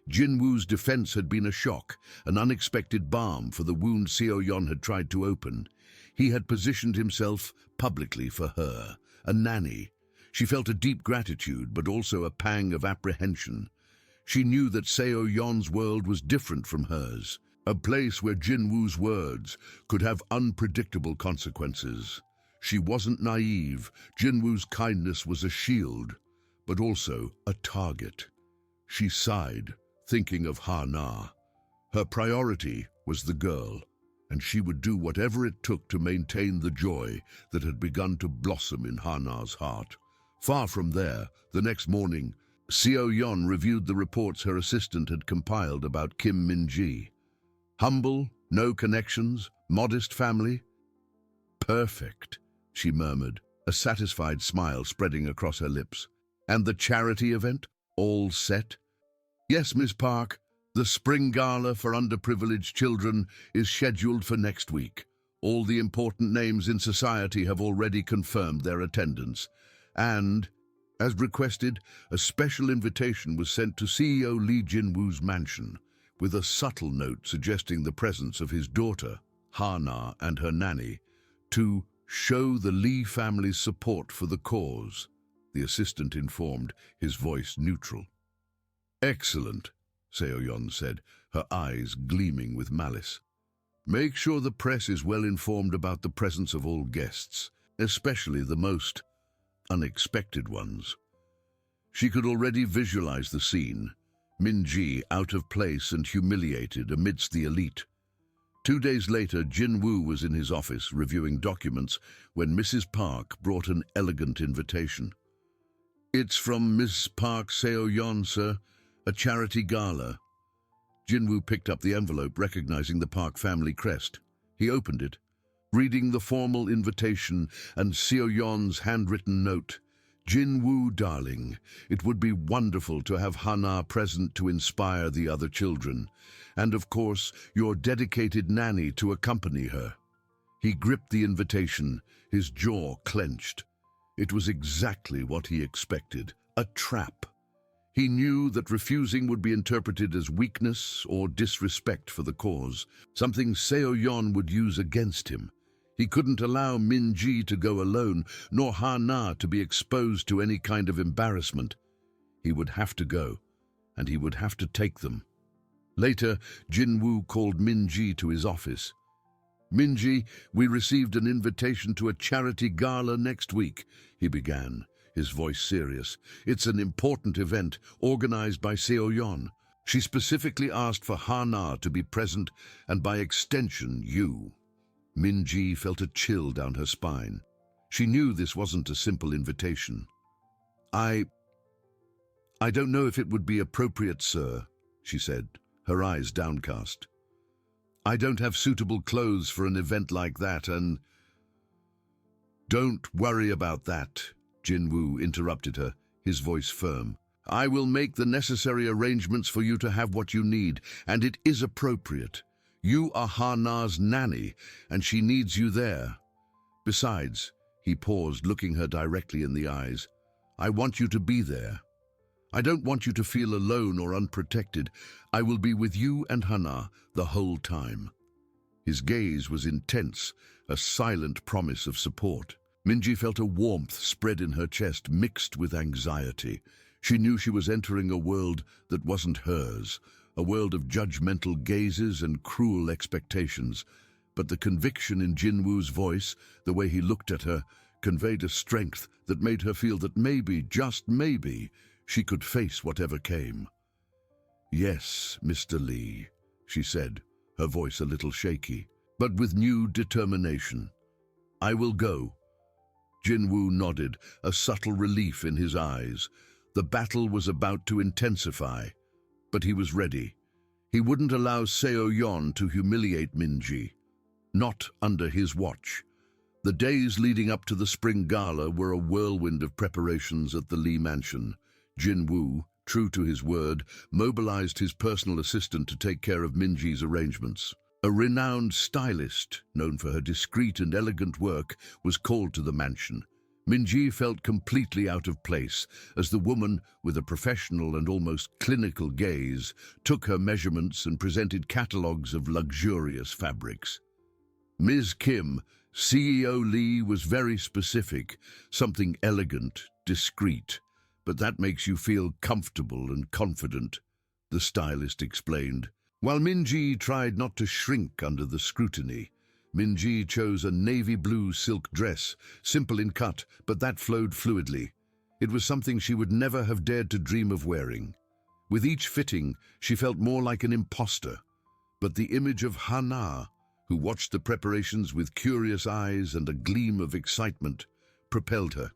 Jinwoo's defense had been a shock, an unexpected balm for the wound Seo Yeon had tried to open. He had positioned himself publicly for her, a nanny. She felt a deep gratitude, but also a pang of apprehension. She knew that Seo Yeon's world was different from hers, a place where Jinwoo's words could have unpredictable consequences. She wasn't naive. Jinwoo's kindness was a shield, but also a target. She sighed, thinking of Ha-Na. Her priority was the girl, and she would do whatever it took to maintain the joy that had begun to blossom in Ha-Na's heart. Far from there, the next morning, Seo-yeon reviewed the reports her assistant had compiled about Kim Min-ji. Humble, no connections, modest family. Perfect, she murmured, a satisfied smile spreading across her lips. And the charity event? All set? Yes, Miss Park. The spring gala for underprivileged children is scheduled for next week. All the important names in society have already confirmed their attendance. And, as requested, a special invitation was sent to CEO Lee Jin-woo's mansion, with a subtle note suggesting the presence of his daughter, Ha-Na, and her nanny, to show the Lee family's support for the cause, the assistant informed, his voice neutral. Excellent, Seo-yeon said, her eyes gleaming with malice. Make sure the press is well informed about the presence of all guests, especially the most unexpected ones. She could already visualize the scene, Min-ji out of place and humiliated amidst the elite. 2 days later, Jin-woo was in his office reviewing documents when Mrs. Park brought an elegant invitation. It's from Miss Park Seo-yeon, sir, a charity gala. Jin-woo picked up the envelope, recognizing the Park family crest. He opened it, reading the formal invitation and Seo-yeon's handwritten note. Jin-woo, darling, it would be wonderful to have Ha-Na present to inspire the other children, and of course, your dedicated nanny to accompany her. He gripped the invitation, his jaw clenched. It was exactly what he expected, a trap. He knew that refusing would be interpreted as weakness or disrespect for the cause, something Seo-yeon would use against him. He couldn't allow Min-ji to go alone, nor Ha-Na to be exposed to any kind of embarrassment. He would have to go, and he would have to take them. Later, Jin-woo called Min-ji to his office. Min-ji, we received an invitation to a charity gala next week, he began, his voice serious. It's an important event organized by Seo-yeon. She specifically asked for Ha-Na to be present, and by extension, you. Min-ji felt a chill down her spine. She knew this wasn't a simple invitation. I don't know if it would be appropriate, sir, she said, her eyes downcast. I don't have suitable clothes for an event like that, and... Don't worry about that, Jin-woo interrupted her, his voice firm. I will make the necessary arrangements for you to have what you need, and it is appropriate. You are Ha-Na's nanny, and she needs you there. Besides, he paused, looking her directly in the eyes, I want you to be there. I don't want you to feel alone or unprotected. I will be with you and Ha-Na the whole time. His gaze was intense, a silent promise of support. Min-ji felt a warmth spread in her chest, mixed with anxiety. She knew she was entering a world that wasn't hers, a world of judgmental gazes and cruel expectations. But the conviction in Jin-woo's voice, the way he looked at her, conveyed a strength that made her feel that maybe, just maybe, she could face whatever came. Yes, Mr. Lee, she said, her voice a little shaky, but with new determination. I will go. Jin-woo nodded, a subtle relief in his eyes. The battle was about to intensify, but he was ready. He wouldn't allow Seo-yeon to humiliate Min-ji. Not under his watch. The days leading up to the spring gala were a whirlwind of preparations at the Lee mansion. Jin-woo, true to his word, mobilized his personal assistant to take care of Min-ji's arrangements. A renowned stylist, known for her discreet and elegant work, was called to the mansion. Min-ji felt completely out of place as the woman, with a professional and almost clinical gaze, took her measurements and presented catalogues of luxurious fabrics. Ms. Kim, CEO Lee, was very specific, something elegant, discreet, but that makes you feel comfortable and confident, the stylist explained. While Min-ji tried not to shrink under the scrutiny, Minji chose a navy blue silk dress, simple in cut, but that flowed fluidly. It was something she would never have dared to dream of wearing. With each fitting, she felt more like an imposter. But the image of Hana, who watched the preparations with curious eyes and a gleam of excitement, propelled her.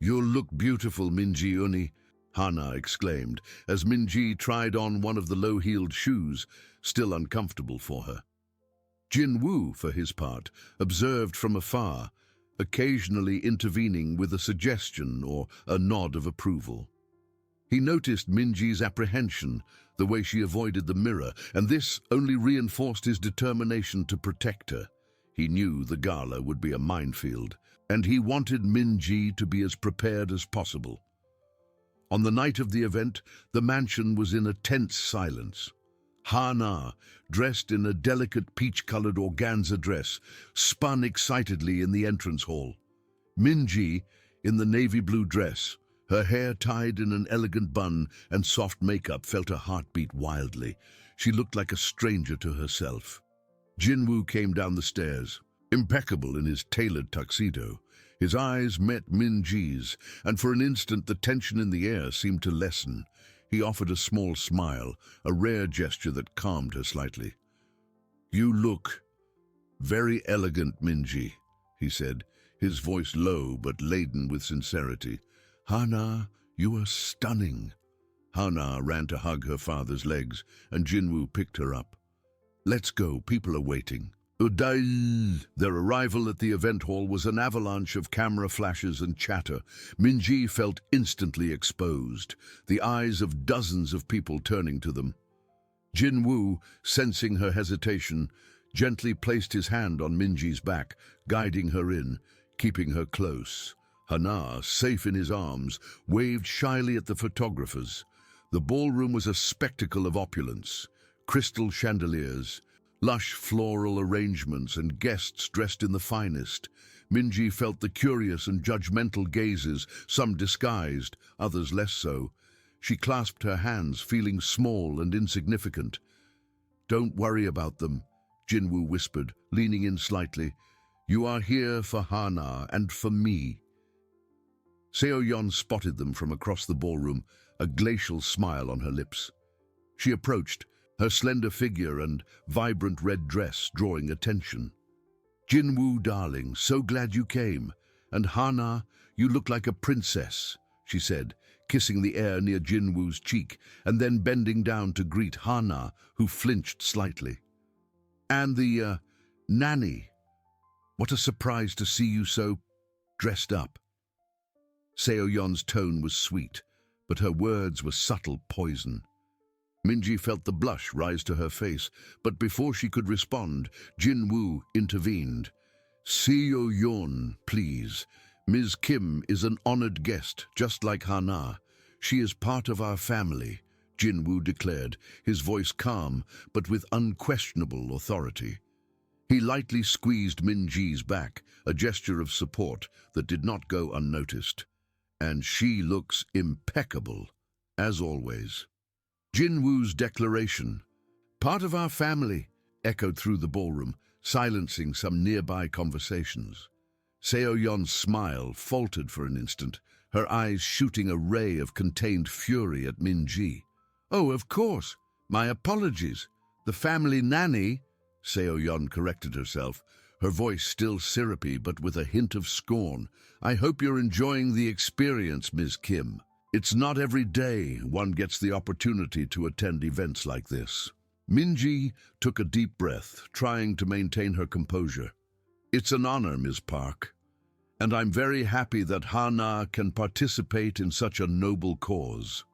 "You look beautiful, Minji Uni," Hana exclaimed, as Minji tried on one of the low-heeled shoes, still uncomfortable for her. Jinwoo, for his part, observed from afar, occasionally intervening with a suggestion or a nod of approval. He noticed Minji's apprehension, the way she avoided the mirror, and this only reinforced his determination to protect her. He knew the gala would be a minefield, and he wanted Minji to be as prepared as possible. On the night of the event, the mansion was in a tense silence. Hana, dressed in a delicate peach-colored organza dress, spun excitedly in the entrance hall. Minji, in the navy blue dress, her hair tied in an elegant bun and soft makeup, felt her heart beat wildly. She looked like a stranger to herself. Jinwoo came down the stairs, impeccable in his tailored tuxedo. His eyes met Minji's, and for an instant the tension in the air seemed to lessen. He offered a small smile, a rare gesture that calmed her slightly. "You look very elegant, Minji," he said, his voice low but laden with sincerity. "Hana, you are stunning." Hana ran to hug her father's legs, and Jinwoo picked her up. "Let's go, people are waiting." Their arrival at the event hall was an avalanche of camera flashes and chatter. Minji felt instantly exposed, the eyes of dozens of people turning to them. Jinwoo, sensing her hesitation, gently placed his hand on Minji's back, guiding her in, keeping her close. Hana, safe in his arms, waved shyly at the photographers. The ballroom was a spectacle of opulence. Crystal chandeliers, lush floral arrangements, and guests dressed in the finest. Minji felt the curious and judgmental gazes, some disguised, others less so. She clasped her hands, feeling small and insignificant. "Don't worry about them," Jinwoo whispered, leaning in slightly. "You are here for Hana and for me." Seo-yeon spotted them from across the ballroom, a glacial smile on her lips. She approached, her slender figure and vibrant red dress drawing attention. "Jinwoo, darling, so glad you came. And Hana, you look like a princess," she said, kissing the air near Jinwoo's cheek, and then bending down to greet Hana, who flinched slightly. "And the, nanny. What a surprise to see you so dressed up." Seo-yeon's tone was sweet, but her words were subtle poison. Minji felt the blush rise to her face, but before she could respond, Jinwoo intervened. "Seo-yeon, please. Ms. Kim is an honored guest, just like Hana. She is part of our family," Jinwoo declared, his voice calm, but with unquestionable authority. He lightly squeezed Minji's back, a gesture of support that did not go unnoticed. "And she looks impeccable, as always." Jinwoo's declaration, "Part of our family," echoed through the ballroom, silencing some nearby conversations. Seo-yeon's smile faltered for an instant, her eyes shooting a ray of contained fury at Minji. "Oh, of course. My apologies. The family nanny," Seo-yeon corrected herself, her voice still syrupy but with a hint of scorn. "I hope you're enjoying the experience, Ms. Kim. It's not every day one gets the opportunity to attend events like this." Minji took a deep breath, trying to maintain her composure. "It's an honor, Ms. Park, and I'm very happy that Hana can participate in such a noble cause."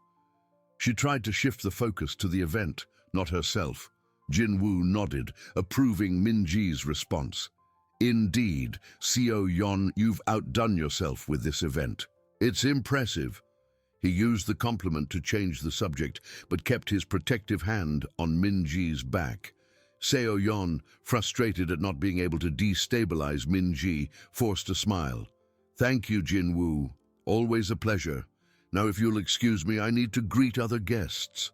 She tried to shift the focus to the event, not herself. Jinwoo nodded, approving Minji's response. "Indeed, Seo-yeon, you've outdone yourself with this event. It's impressive." He used the compliment to change the subject, but kept his protective hand on Minji's back. Seo-yeon, frustrated at not being able to destabilize Minji, forced a smile. "Thank you, Jinwoo. Always a pleasure. Now, if you'll excuse me, I need to greet other guests."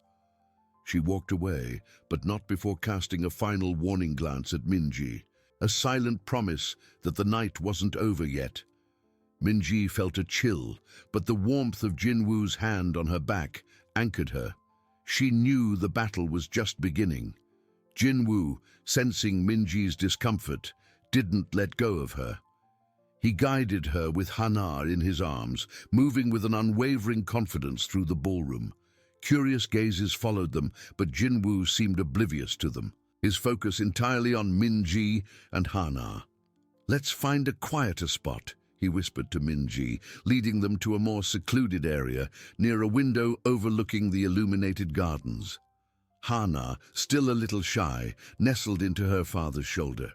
She walked away, but not before casting a final warning glance at Minji. a silent promise that the night wasn't over yet. Minji felt a chill, but the warmth of Jinwoo's hand on her back anchored her. She knew the battle was just beginning. Jinwoo, sensing Minji's discomfort, didn't let go of her. He guided her with Hana in his arms, moving with an unwavering confidence through the ballroom. Curious gazes followed them, but Jinwoo seemed oblivious to them, his focus entirely on Minji and Hana. "Let's find a quieter spot," he whispered to Minji, leading them to a more secluded area near a window overlooking the illuminated gardens. Hana, still a little shy, nestled into her father's shoulder.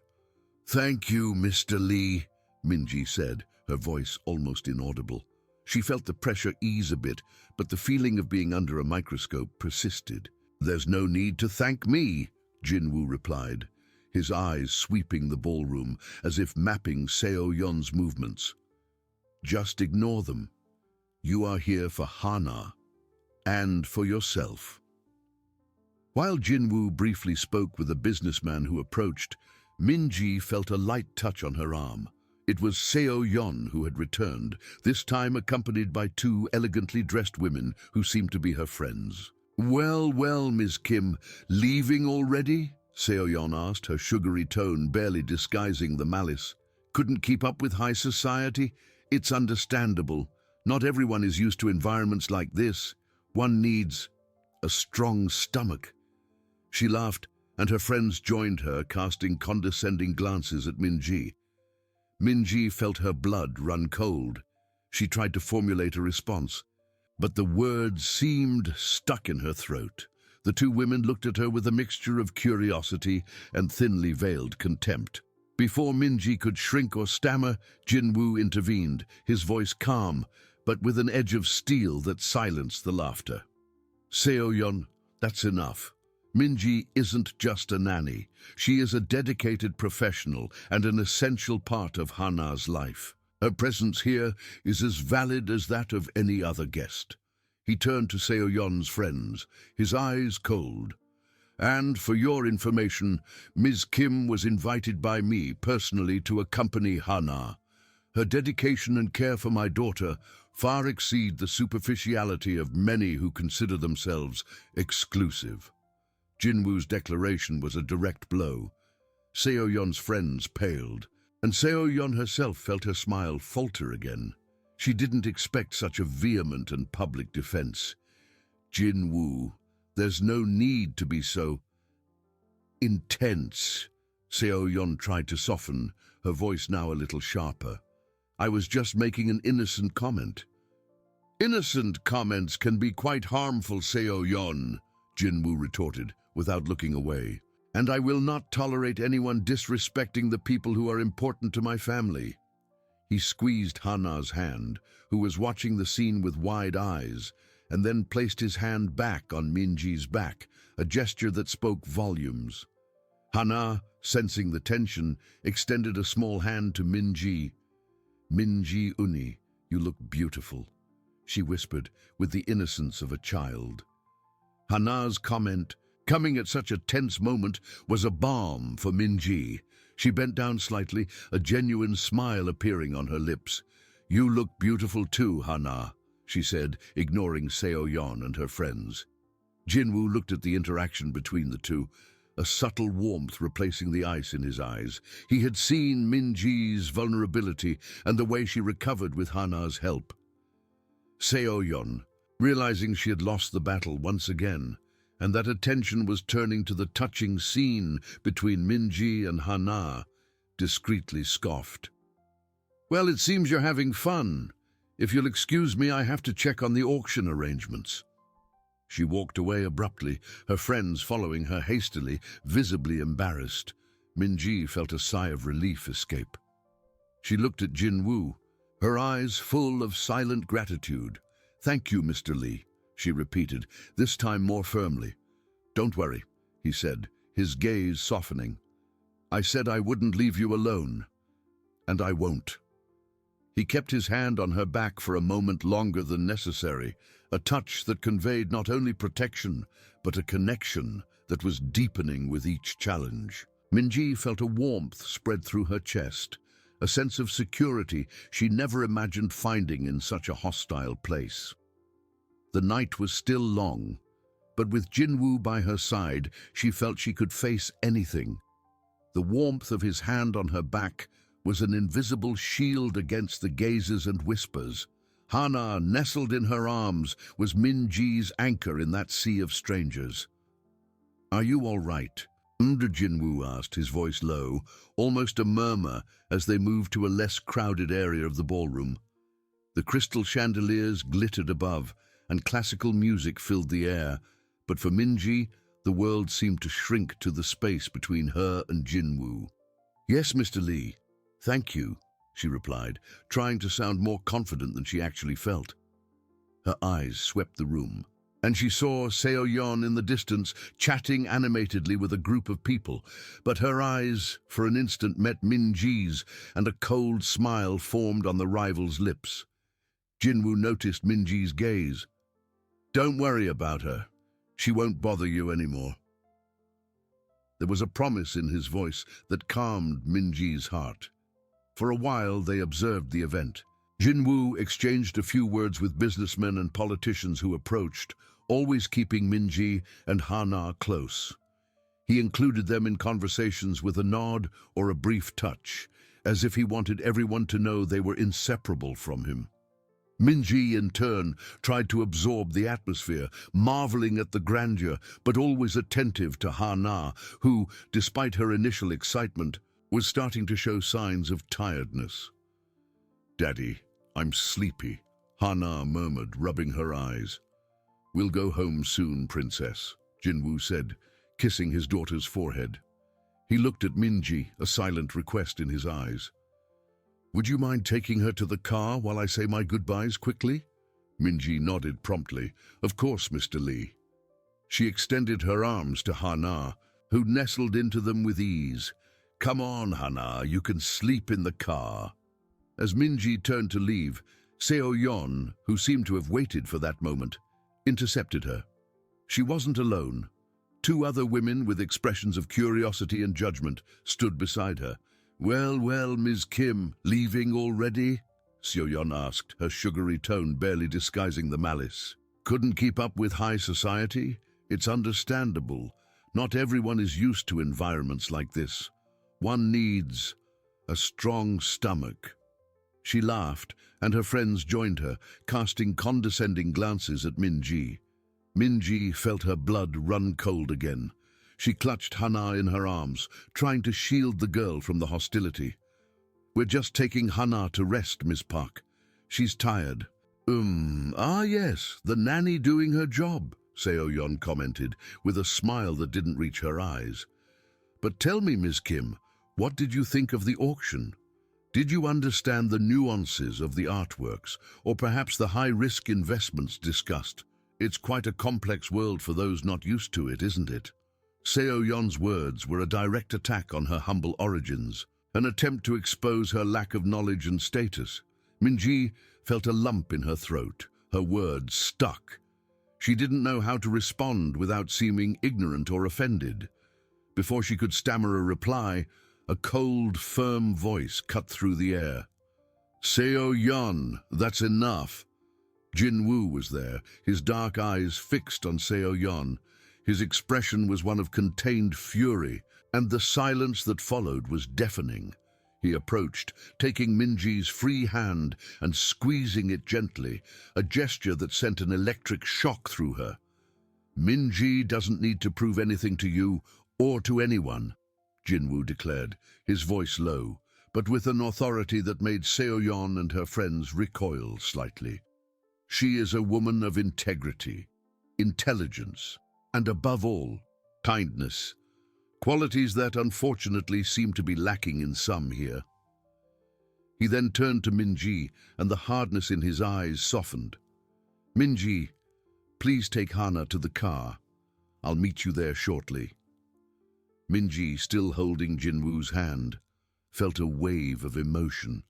"Thank you, Mr. Lee," Minji said, her voice almost inaudible. She felt the pressure ease a bit, but the feeling of being under a microscope persisted. "There's no need to thank me," Jinwoo replied, his eyes sweeping the ballroom as if mapping Seo-yeon's movements. "Just ignore them. You are here for Hana and for yourself." While Jinwoo briefly spoke with a businessman who approached, Minji felt a light touch on her arm. It was Seo-yeon who had returned, this time accompanied by two elegantly dressed women who seemed to be her friends. "Well, well, Ms. Kim, leaving already?" Seo-yeon asked, her sugary tone barely disguising the malice. "Couldn't keep up with high society? It's understandable. Not everyone is used to environments like this. One needs a strong stomach." She laughed, and her friends joined her, casting condescending glances at Minji. Minji felt her blood run cold. She tried to formulate a response, but the words seemed stuck in her throat. The two women looked at her with a mixture of curiosity and thinly veiled contempt. Before Minji could shrink or stammer, Jinwoo intervened, his voice calm, but with an edge of steel that silenced the laughter. "Seo-yeon, that's enough. Minji isn't just a nanny. She is a dedicated professional and an essential part of Hana's life. Her presence here is as valid as that of any other guest." He turned to Seo-yeon's friends, his eyes cold. "And for your information, Ms. Kim was invited by me personally to accompany Hana. Her dedication and care for my daughter far exceed the superficiality of many who consider themselves exclusive." Jinwoo's declaration was a direct blow. Seo-yeon's friends paled, and Seo-yeon herself felt her smile falter again. She didn't expect such a vehement and public defense. "Jinwoo, there's no need to be so intense." Seo-yeon tried to soften, her voice now a little sharper. "I was just making an innocent comment." "Innocent comments can be quite harmful, Seo-yeon," Jinwoo retorted, without looking away. "And I will not tolerate anyone disrespecting the people who are important to my family." He squeezed Hana's hand, who was watching the scene with wide eyes, and then placed his hand back on Minji's back, a gesture that spoke volumes. Hana, sensing the tension, extended a small hand to Minji. "Minji Uni, you look beautiful," she whispered with the innocence of a child. Hana's comment, coming at such a tense moment, was a balm for Minji. She bent down slightly, a genuine smile appearing on her lips. "You look beautiful too, Hana," she said, ignoring Seo-yeon and her friends. Jinwoo looked at the interaction between the two, a subtle warmth replacing the ice in his eyes. He had seen Minji's vulnerability and the way she recovered with Hana's help. Seo-yeon, realizing she had lost the battle once again, and that attention was turning to the touching scene between Minji and Hana, discreetly scoffed. "Well, it seems you're having fun. If you'll excuse me, I have to check on the auction arrangements." She walked away abruptly, her friends following her hastily, visibly embarrassed. Minji felt a sigh of relief escape. She looked at Jinwoo, her eyes full of silent gratitude. "Thank you, Mr. Lee," she repeated, this time more firmly. "Don't worry," he said, his gaze softening. "I said I wouldn't leave you alone, and I won't." He kept his hand on her back for a moment longer than necessary, a touch that conveyed not only protection, but a connection that was deepening with each challenge. Minji felt a warmth spread through her chest, a sense of security she never imagined finding in such a hostile place. The night was still long, but with Jinwoo by her side, she felt she could face anything. The warmth of his hand on her back was an invisible shield against the gazes and whispers. Hana, nestled in her arms, was Minji's anchor in that sea of strangers. "Are you all right?" Jinwoo asked, his voice low, almost a murmur as they moved to a less crowded area of the ballroom. The crystal chandeliers glittered above, and classical music filled the air, but for Minji, the world seemed to shrink to the space between her and Jinwoo. "Yes, Mr. Lee. Thank you," she replied, trying to sound more confident than she actually felt. Her eyes swept the room, and she saw Seo-yeon in the distance, chatting animatedly with a group of people, but her eyes, for an instant, met Minji's, and a cold smile formed on the rival's lips. Jinwoo noticed Minji's gaze. "Don't worry about her. She won't bother you anymore." There was a promise in his voice that calmed Minji's heart. For a while, they observed the event. Jinwoo exchanged a few words with businessmen and politicians who approached, always keeping Minji and Hana close. He included them in conversations with a nod or a brief touch, as if he wanted everyone to know they were inseparable from him. Minji, in turn, tried to absorb the atmosphere, marveling at the grandeur, but always attentive to Hana, who, despite her initial excitement, was starting to show signs of tiredness. "Daddy, I'm sleepy," Hana murmured, rubbing her eyes. "We'll go home soon, Princess," Jinwoo said, kissing his daughter's forehead. He looked at Minji, a silent request in his eyes. "Would you mind taking her to the car while I say my goodbyes quickly?" Minji nodded promptly. "Of course, Mr. Lee." She extended her arms to Hana, who nestled into them with ease. "Come on, Hana, you can sleep in the car." As Minji turned to leave, Seo-yeon, who seemed to have waited for that moment, intercepted her. She wasn't alone. Two other women with expressions of curiosity and judgment stood beside her. Well, Ms. Kim, leaving already?" Seo-yeon asked, her sugary tone barely disguising the malice. "Couldn't keep up with high society? It's understandable. Not everyone is used to environments like this. One needs a strong stomach." She laughed, and her friends joined her, casting condescending glances at Minji. Minji felt her blood run cold again. She clutched Hana in her arms, trying to shield the girl from the hostility. "We're just taking Hana to rest, Miss Park. She's tired." Yes, the nanny doing her job," Seo-yeon commented, with a smile that didn't reach her eyes. "But tell me, Ms. Kim, what did you think of the auction? Did you understand the nuances of the artworks, or perhaps the high-risk investments discussed? It's quite a complex world for those not used to it, isn't it?" Seo-yeon's words were a direct attack on her humble origins, an attempt to expose her lack of knowledge and status. Minji felt a lump in her throat, her words stuck. She didn't know how to respond without seeming ignorant or offended. Before she could stammer a reply, a cold, firm voice cut through the air. "Seo-yeon, that's enough." Jinwoo was there, his dark eyes fixed on Seo-yeon. His expression was one of contained fury, and the silence that followed was deafening. He approached, taking Minji's free hand and squeezing it gently, a gesture that sent an electric shock through her. "Minji doesn't need to prove anything to you or to anyone," Jinwoo declared, his voice low, but with an authority that made Seo-yeon and her friends recoil slightly. "She is a woman of integrity, intelligence, and above all, kindness, qualities that unfortunately seem to be lacking in some here." He then turned to Minji, and the hardness in his eyes softened. "Minji, please take Hana to the car. I'll meet you there shortly." Minji, still holding Jinwoo's hand, felt a wave of emotion.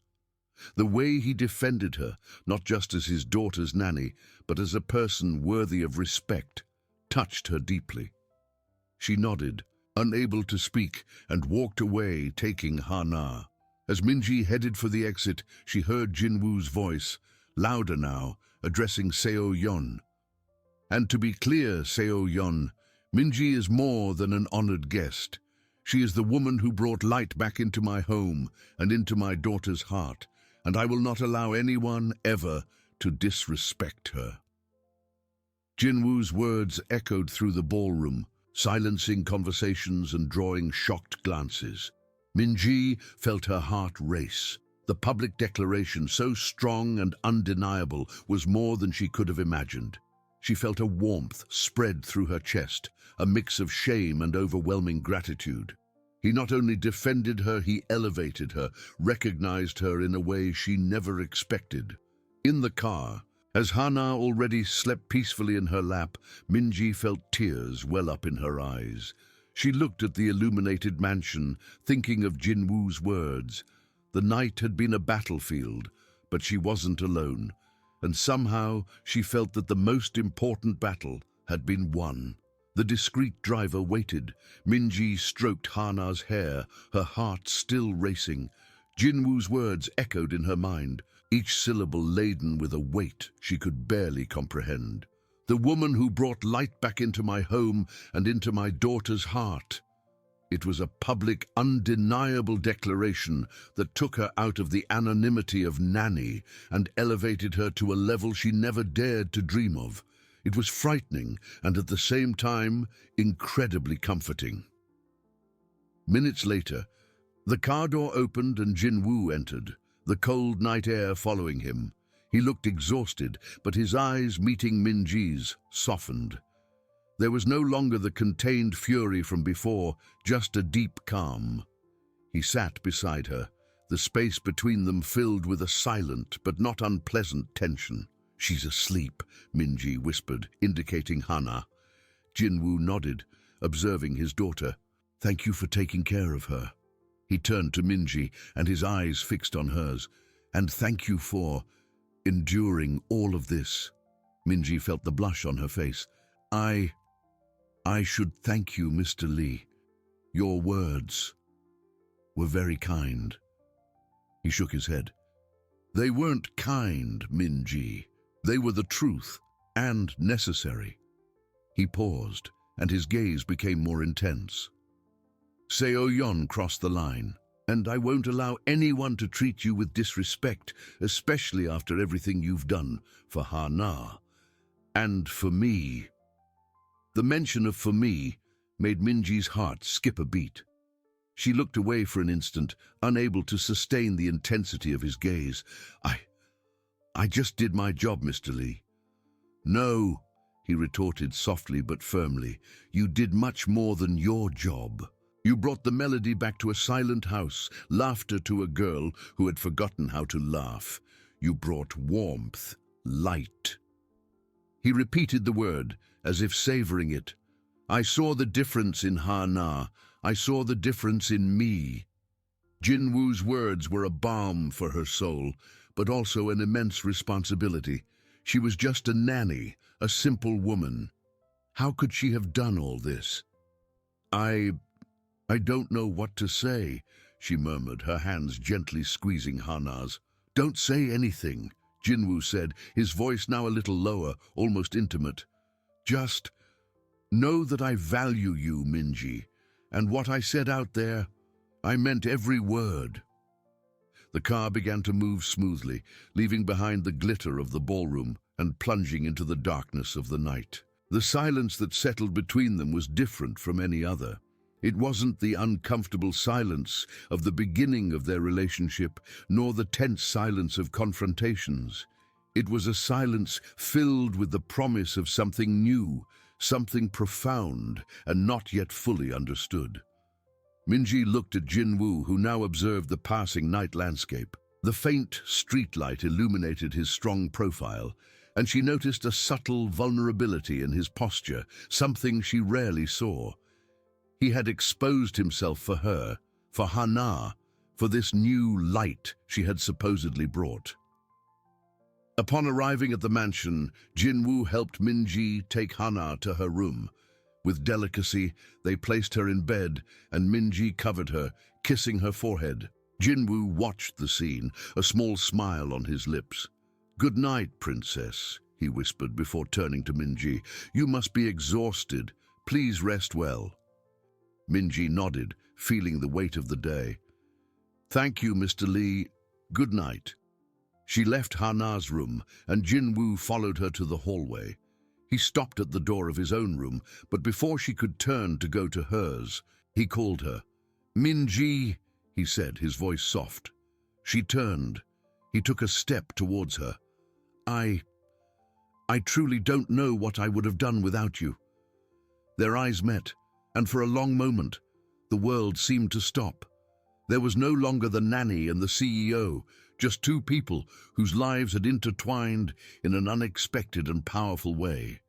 The way he defended her, not just as his daughter's nanny, but as a person worthy of respect, touched her deeply. She nodded, unable to speak, and walked away, taking Hana. As Minji headed for the exit, she heard Jinwoo's voice, louder now, addressing Seo Yeon. And to be clear, Seo Yeon, Minji is more than an honored guest. She is the woman who brought light back into my home and into my daughter's heart, and I will not allow anyone ever to disrespect her. Jinwoo's words echoed through the ballroom, silencing conversations and drawing shocked glances. Minji felt her heart race. The public declaration, so strong and undeniable, was more than she could have imagined. She felt a warmth spread through her chest, a mix of shame and overwhelming gratitude. He not only defended her, he elevated her, recognized her in a way she never expected. In the car, as Hana already slept peacefully in her lap, Minji felt tears well up in her eyes. She looked at the illuminated mansion, thinking of Jinwoo's words. The night had been a battlefield, but she wasn't alone, and somehow she felt that the most important battle had been won. The discreet driver waited. Minji stroked Hana's hair, her heart still racing. Jinwoo's words echoed in her mind, each syllable laden with a weight she could barely comprehend. The woman who brought light back into my home and into my daughter's heart. It was a public, undeniable declaration that took her out of the anonymity of nanny and elevated her to a level she never dared to dream of. It was frightening and at the same time incredibly comforting. Minutes later, the car door opened and Jinwoo entered, the cold night air following him. He looked exhausted, but his eyes, meeting Minji's, softened. There was no longer the contained fury from before, just a deep calm. He sat beside her, the space between them filled with a silent but not unpleasant tension. "She's asleep," Minji whispered, indicating Hana. Jinwoo nodded, observing his daughter. "Thank you for taking care of her." He turned to Minji, and his eyes fixed on hers. "And thank you for enduring all of this." Minji felt the blush on her face. I should thank you, Mr. Lee. Your words were very kind." He shook his head. "They weren't kind, Minji. They were the truth, and necessary." He paused, and his gaze became more intense. "Seo Yeon crossed the line, and I won't allow anyone to treat you with disrespect, especially after everything you've done for Hana. And for me." The mention of "for me" made Minji's heart skip a beat. She looked away for an instant, unable to sustain the intensity of his gaze. I just did my job, Mr. Lee." "No," he retorted softly but firmly. "You did much more than your job. You brought the melody back to a silent house, laughter to a girl who had forgotten how to laugh. You brought warmth, light." He repeated the word, as if savoring it. "I saw the difference in Hana. I saw the difference in me." Jinwoo's words were a balm for her soul, but also an immense responsibility. She was just a nanny, a simple woman. How could she have done all this? I don't know what to say," she murmured, her hands gently squeezing Hana's. "Don't say anything," Jinwoo said, his voice now a little lower, almost intimate. "Just know that I value you, Minji, and what I said out there, I meant every word." The car began to move smoothly, leaving behind the glitter of the ballroom and plunging into the darkness of the night. The silence that settled between them was different from any other. It wasn't the uncomfortable silence of the beginning of their relationship, nor the tense silence of confrontations. It was a silence filled with the promise of something new, something profound and not yet fully understood. Minji looked at Jinwoo, who now observed the passing night landscape. The faint streetlight illuminated his strong profile, and she noticed a subtle vulnerability in his posture, something she rarely saw. He had exposed himself for her, for Hana, for this new light she had supposedly brought. Upon arriving at the mansion, Jinwoo helped Minji take Hana to her room. With delicacy, they placed her in bed, and Minji covered her, kissing her forehead. Jinwoo watched the scene, a small smile on his lips. "Good night, princess," he whispered before turning to Minji. "You must be exhausted. Please rest well." Minji nodded, feeling the weight of the day. "Thank you, Mr. Lee. Good night." She left Hana's room, and Jinwoo followed her to the hallway. He stopped at the door of his own room, but before she could turn to go to hers, he called her. "Minji," he said, his voice soft. She turned. He took a step towards her. I truly don't know what I would have done without you." Their eyes met, and for a long moment, the world seemed to stop. There was no longer the nanny and the CEO, just two people whose lives had intertwined in an unexpected and powerful way.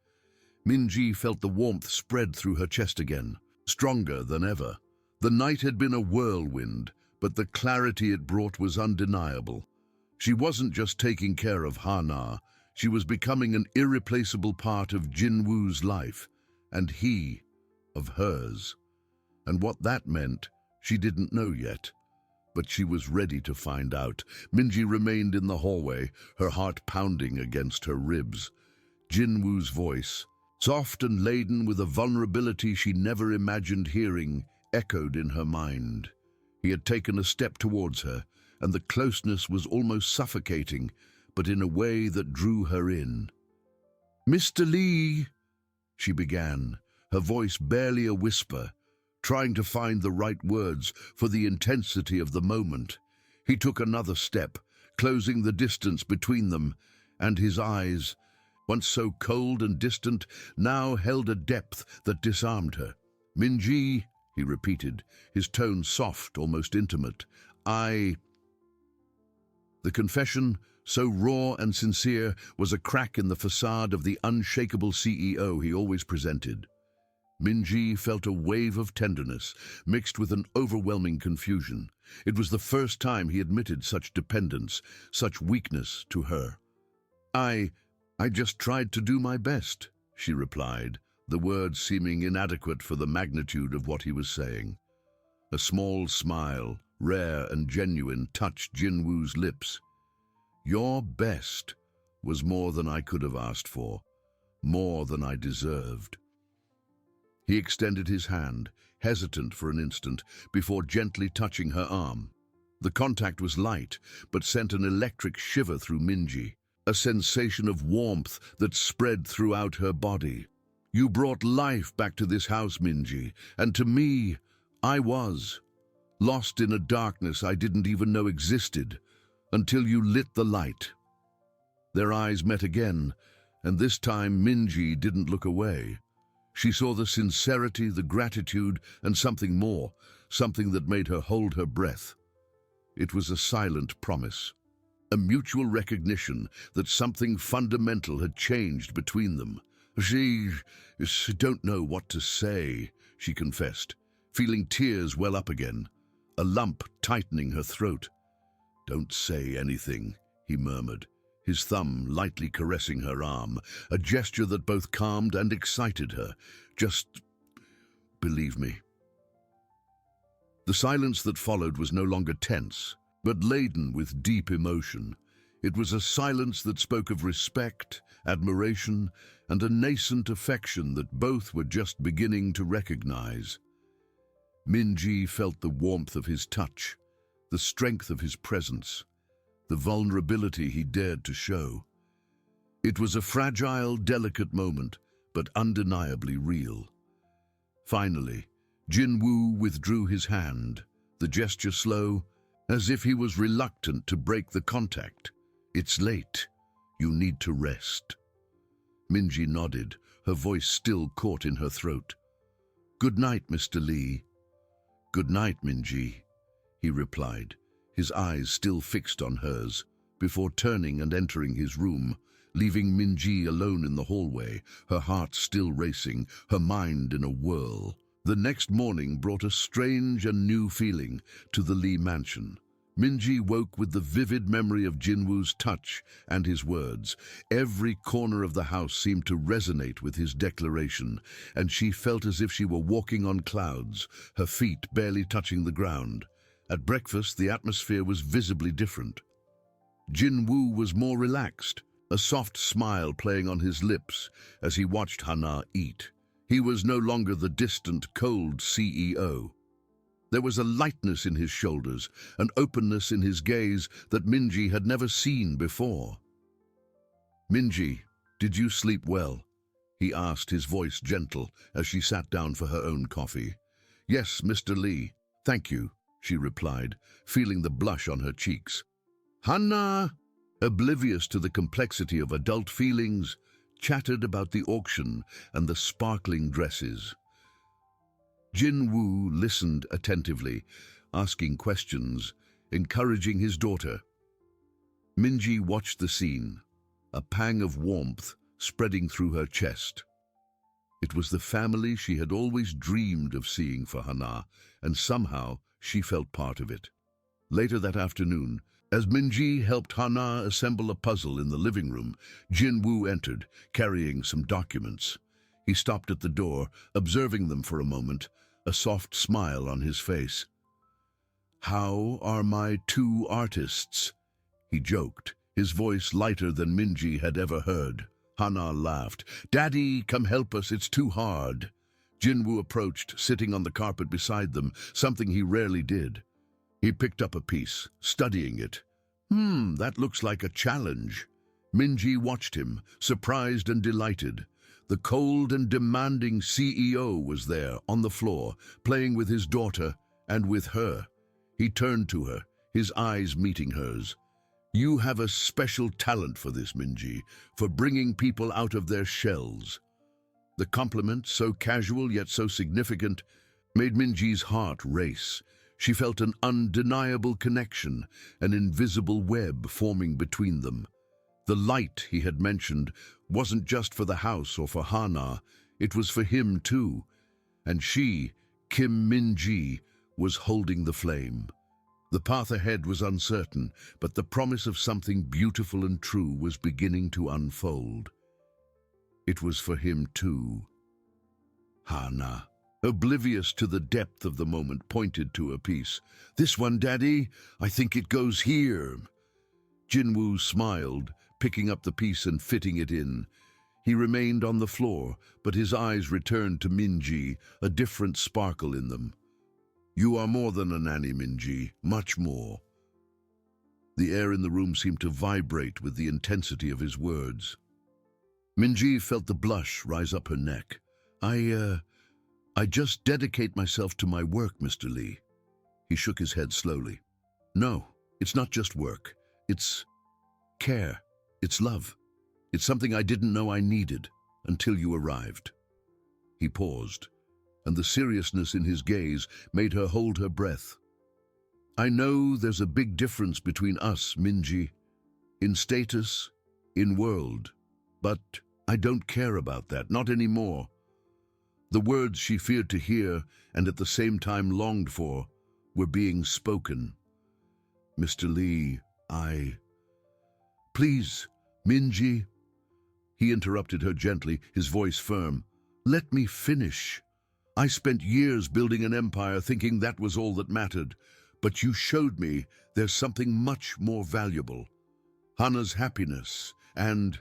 Minji felt the warmth spread through her chest again, stronger than ever. The night had been a whirlwind, but the clarity it brought was undeniable. She wasn't just taking care of Hana, she was becoming an irreplaceable part of Jinwoo's life, and he of hers. And what that meant, she didn't know yet. But she was ready to find out. Minji remained in the hallway, her heart pounding against her ribs. Jinwoo's voice, soft and laden with a vulnerability she never imagined hearing, echoed in her mind. He had taken a step towards her, and the closeness was almost suffocating, but in a way that drew her in. "Mr. Lee," she began, her voice barely a whisper, trying to find the right words for the intensity of the moment. He took another step, closing the distance between them, and his eyes, once so cold and distant, now held a depth that disarmed her. "Minji," he repeated, his tone soft, almost intimate. The confession, so raw and sincere, was a crack in the facade of the unshakable CEO he always presented. Minji felt a wave of tenderness, mixed with an overwhelming confusion. It was the first time he admitted such dependence, such weakness to her. I just tried to do my best," she replied, the words seeming inadequate for the magnitude of what he was saying. A small smile, rare and genuine, touched Jinwoo's lips. "Your best was more than I could have asked for, more than I deserved." He extended his hand, hesitant for an instant, before gently touching her arm. The contact was light, but sent an electric shiver through Minji, a sensation of warmth that spread throughout her body. "You brought life back to this house, Minji, and to me, I was lost in a darkness I didn't even know existed, until you lit the light." Their eyes met again, and this time Minji didn't look away. She saw the sincerity, the gratitude, and something more, something that made her hold her breath. It was a silent promise, a mutual recognition that something fundamental had changed between them. She don't know what to say," she confessed, feeling tears well up again, a lump tightening her throat. "Don't say anything," he murmured, his thumb lightly caressing her arm, a gesture that both calmed and excited her. "Just believe me." The silence that followed was no longer tense, but laden with deep emotion. It was a silence that spoke of respect, admiration, and a nascent affection that both were just beginning to recognize. Minji felt the warmth of his touch, the strength of his presence, the vulnerability he dared to show. It was a fragile, delicate moment, but undeniably real. Finally, Jinwoo withdrew his hand, the gesture slow, as if he was reluctant to break the contact. "It's late. You need to rest." Minji nodded, her voice still caught in her throat. "Good night, Mr. Lee." "Good night, Minji," he replied, his eyes still fixed on hers, before turning and entering his room, leaving Minji alone in the hallway, her heart still racing, her mind in a whirl. The next morning brought a strange and new feeling to the Lee mansion. Minji woke with the vivid memory of Jinwoo's touch and his words. Every corner of the house seemed to resonate with his declaration, and she felt as if she were walking on clouds, her feet barely touching the ground. At breakfast, the atmosphere was visibly different. Jinwoo was more relaxed, a soft smile playing on his lips as he watched Hana eat. He was no longer the distant, cold CEO. There was a lightness in his shoulders, an openness in his gaze that Minji had never seen before. "Minji, did you sleep well?" he asked, his voice gentle, as she sat down for her own coffee. "Yes, Mr. Lee, thank you," she replied, feeling the blush on her cheeks. Hana, oblivious to the complexity of adult feelings, chattered about the auction and the sparkling dresses. Jinwoo listened attentively, asking questions, encouraging his daughter. Minji watched the scene, a pang of warmth spreading through her chest. It was the family she had always dreamed of seeing for Hana, and somehow she felt part of it. Later that afternoon, as Minji helped Hana assemble a puzzle in the living room, Jinwoo entered, carrying some documents. He stopped at the door, observing them for a moment, a soft smile on his face. "How are my two artists?" he joked, his voice lighter than Minji had ever heard. Hana laughed. "Daddy, come help us, it's too hard." Jinwoo approached, sitting on the carpet beside them, something he rarely did. He picked up a piece, studying it. That looks like a challenge." Minji watched him, surprised and delighted. The cold and demanding CEO was there, on the floor, playing with his daughter and with her. He turned to her, his eyes meeting hers. "You have a special talent for this, Minji, for bringing people out of their shells." The compliment, so casual yet so significant, made Minji's heart race. She felt an undeniable connection, an invisible web forming between them. The light he had mentioned wasn't just for the house or for Hana, it was for him too. And she, Kim Minji, was holding the flame. The path ahead was uncertain, but the promise of something beautiful and true was beginning to unfold. It was for him too. Hana, oblivious to the depth of the moment, pointed to a piece. "This one, Daddy, I think it goes here." Jinwoo smiled, picking up the piece and fitting it in. He remained on the floor, but his eyes returned to Minji, a different sparkle in them. "You are more than a nanny, Minji, much more." The air in the room seemed to vibrate with the intensity of his words. Minji felt the blush rise up her neck. I just dedicate myself to my work, Mr. Lee." He shook his head slowly. "No, it's not just work. It's care. It's love. It's something I didn't know I needed until you arrived." He paused, and the seriousness in his gaze made her hold her breath. "I know there's a big difference between us, Minji, in status, in world, but I don't care about that, not anymore." The words she feared to hear and at the same time longed for were being spoken. "Mr. Lee, Please, Minji." He interrupted her gently, his voice firm. "Let me finish. I spent years building an empire thinking that was all that mattered, but you showed me there's something much more valuable. Hana's happiness and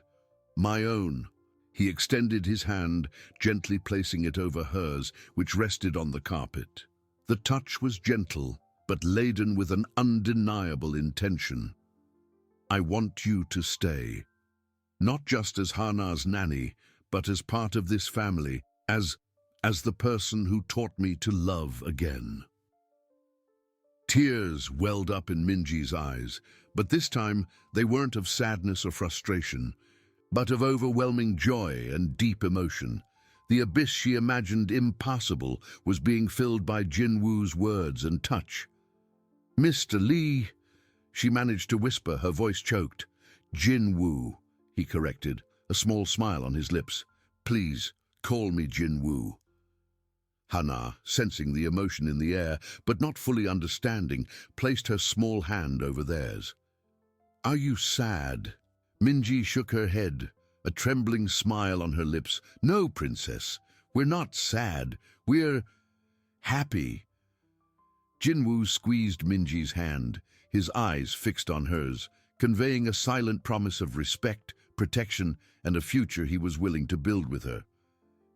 my own." He extended his hand, gently placing it over hers, which rested on the carpet. The touch was gentle, but laden with an undeniable intention. "I want you to stay, not just as Hana's nanny, but as part of this family, as the person who taught me to love again." Tears welled up in Minji's eyes, but this time they weren't of sadness or frustration, but of overwhelming joy and deep emotion. The abyss she imagined impassable was being filled by Jinwoo's words and touch. "Mr. Lee," she managed to whisper, her voice choked. "Jinwoo," he corrected, a small smile on his lips. "Please, call me Jinwoo." Hana, sensing the emotion in the air, but not fully understanding, placed her small hand over theirs. "Are you sad?" Minji shook her head, a trembling smile on her lips. "No, princess, we're not sad. We're happy." Jinwoo squeezed Minji's hand, his eyes fixed on hers, conveying a silent promise of respect, protection, and a future he was willing to build with her.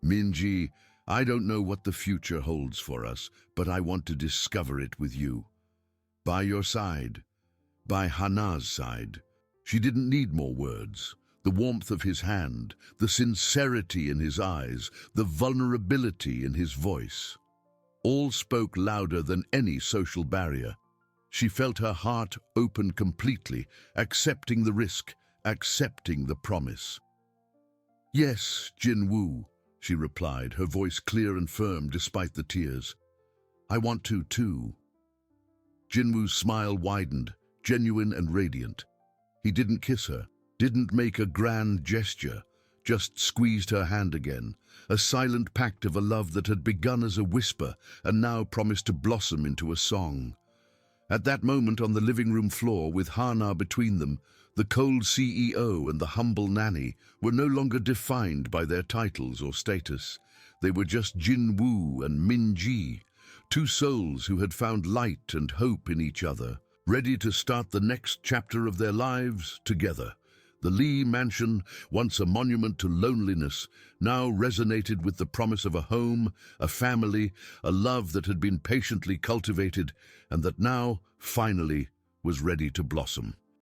"Minji, I don't know what the future holds for us, but I want to discover it with you. By your side, by Hana's side." She didn't need more words. The warmth of his hand, the sincerity in his eyes, the vulnerability in his voice, all spoke louder than any social barrier. She felt her heart open completely, accepting the risk, accepting the promise. "Yes, Jinwoo," she replied, her voice clear and firm despite the tears. "I want to, too." Jinwoo's smile widened, genuine and radiant. He didn't kiss her, didn't make a grand gesture, just squeezed her hand again, a silent pact of a love that had begun as a whisper and now promised to blossom into a song. At that moment on the living room floor, with Hana between them, the cold CEO and the humble nanny were no longer defined by their titles or status. They were just Jinwoo and Minji, two souls who had found light and hope in each other, ready to start the next chapter of their lives together. The Lee mansion, once a monument to loneliness, now resonated with the promise of a home, a family, a love that had been patiently cultivated and that now, finally, was ready to blossom.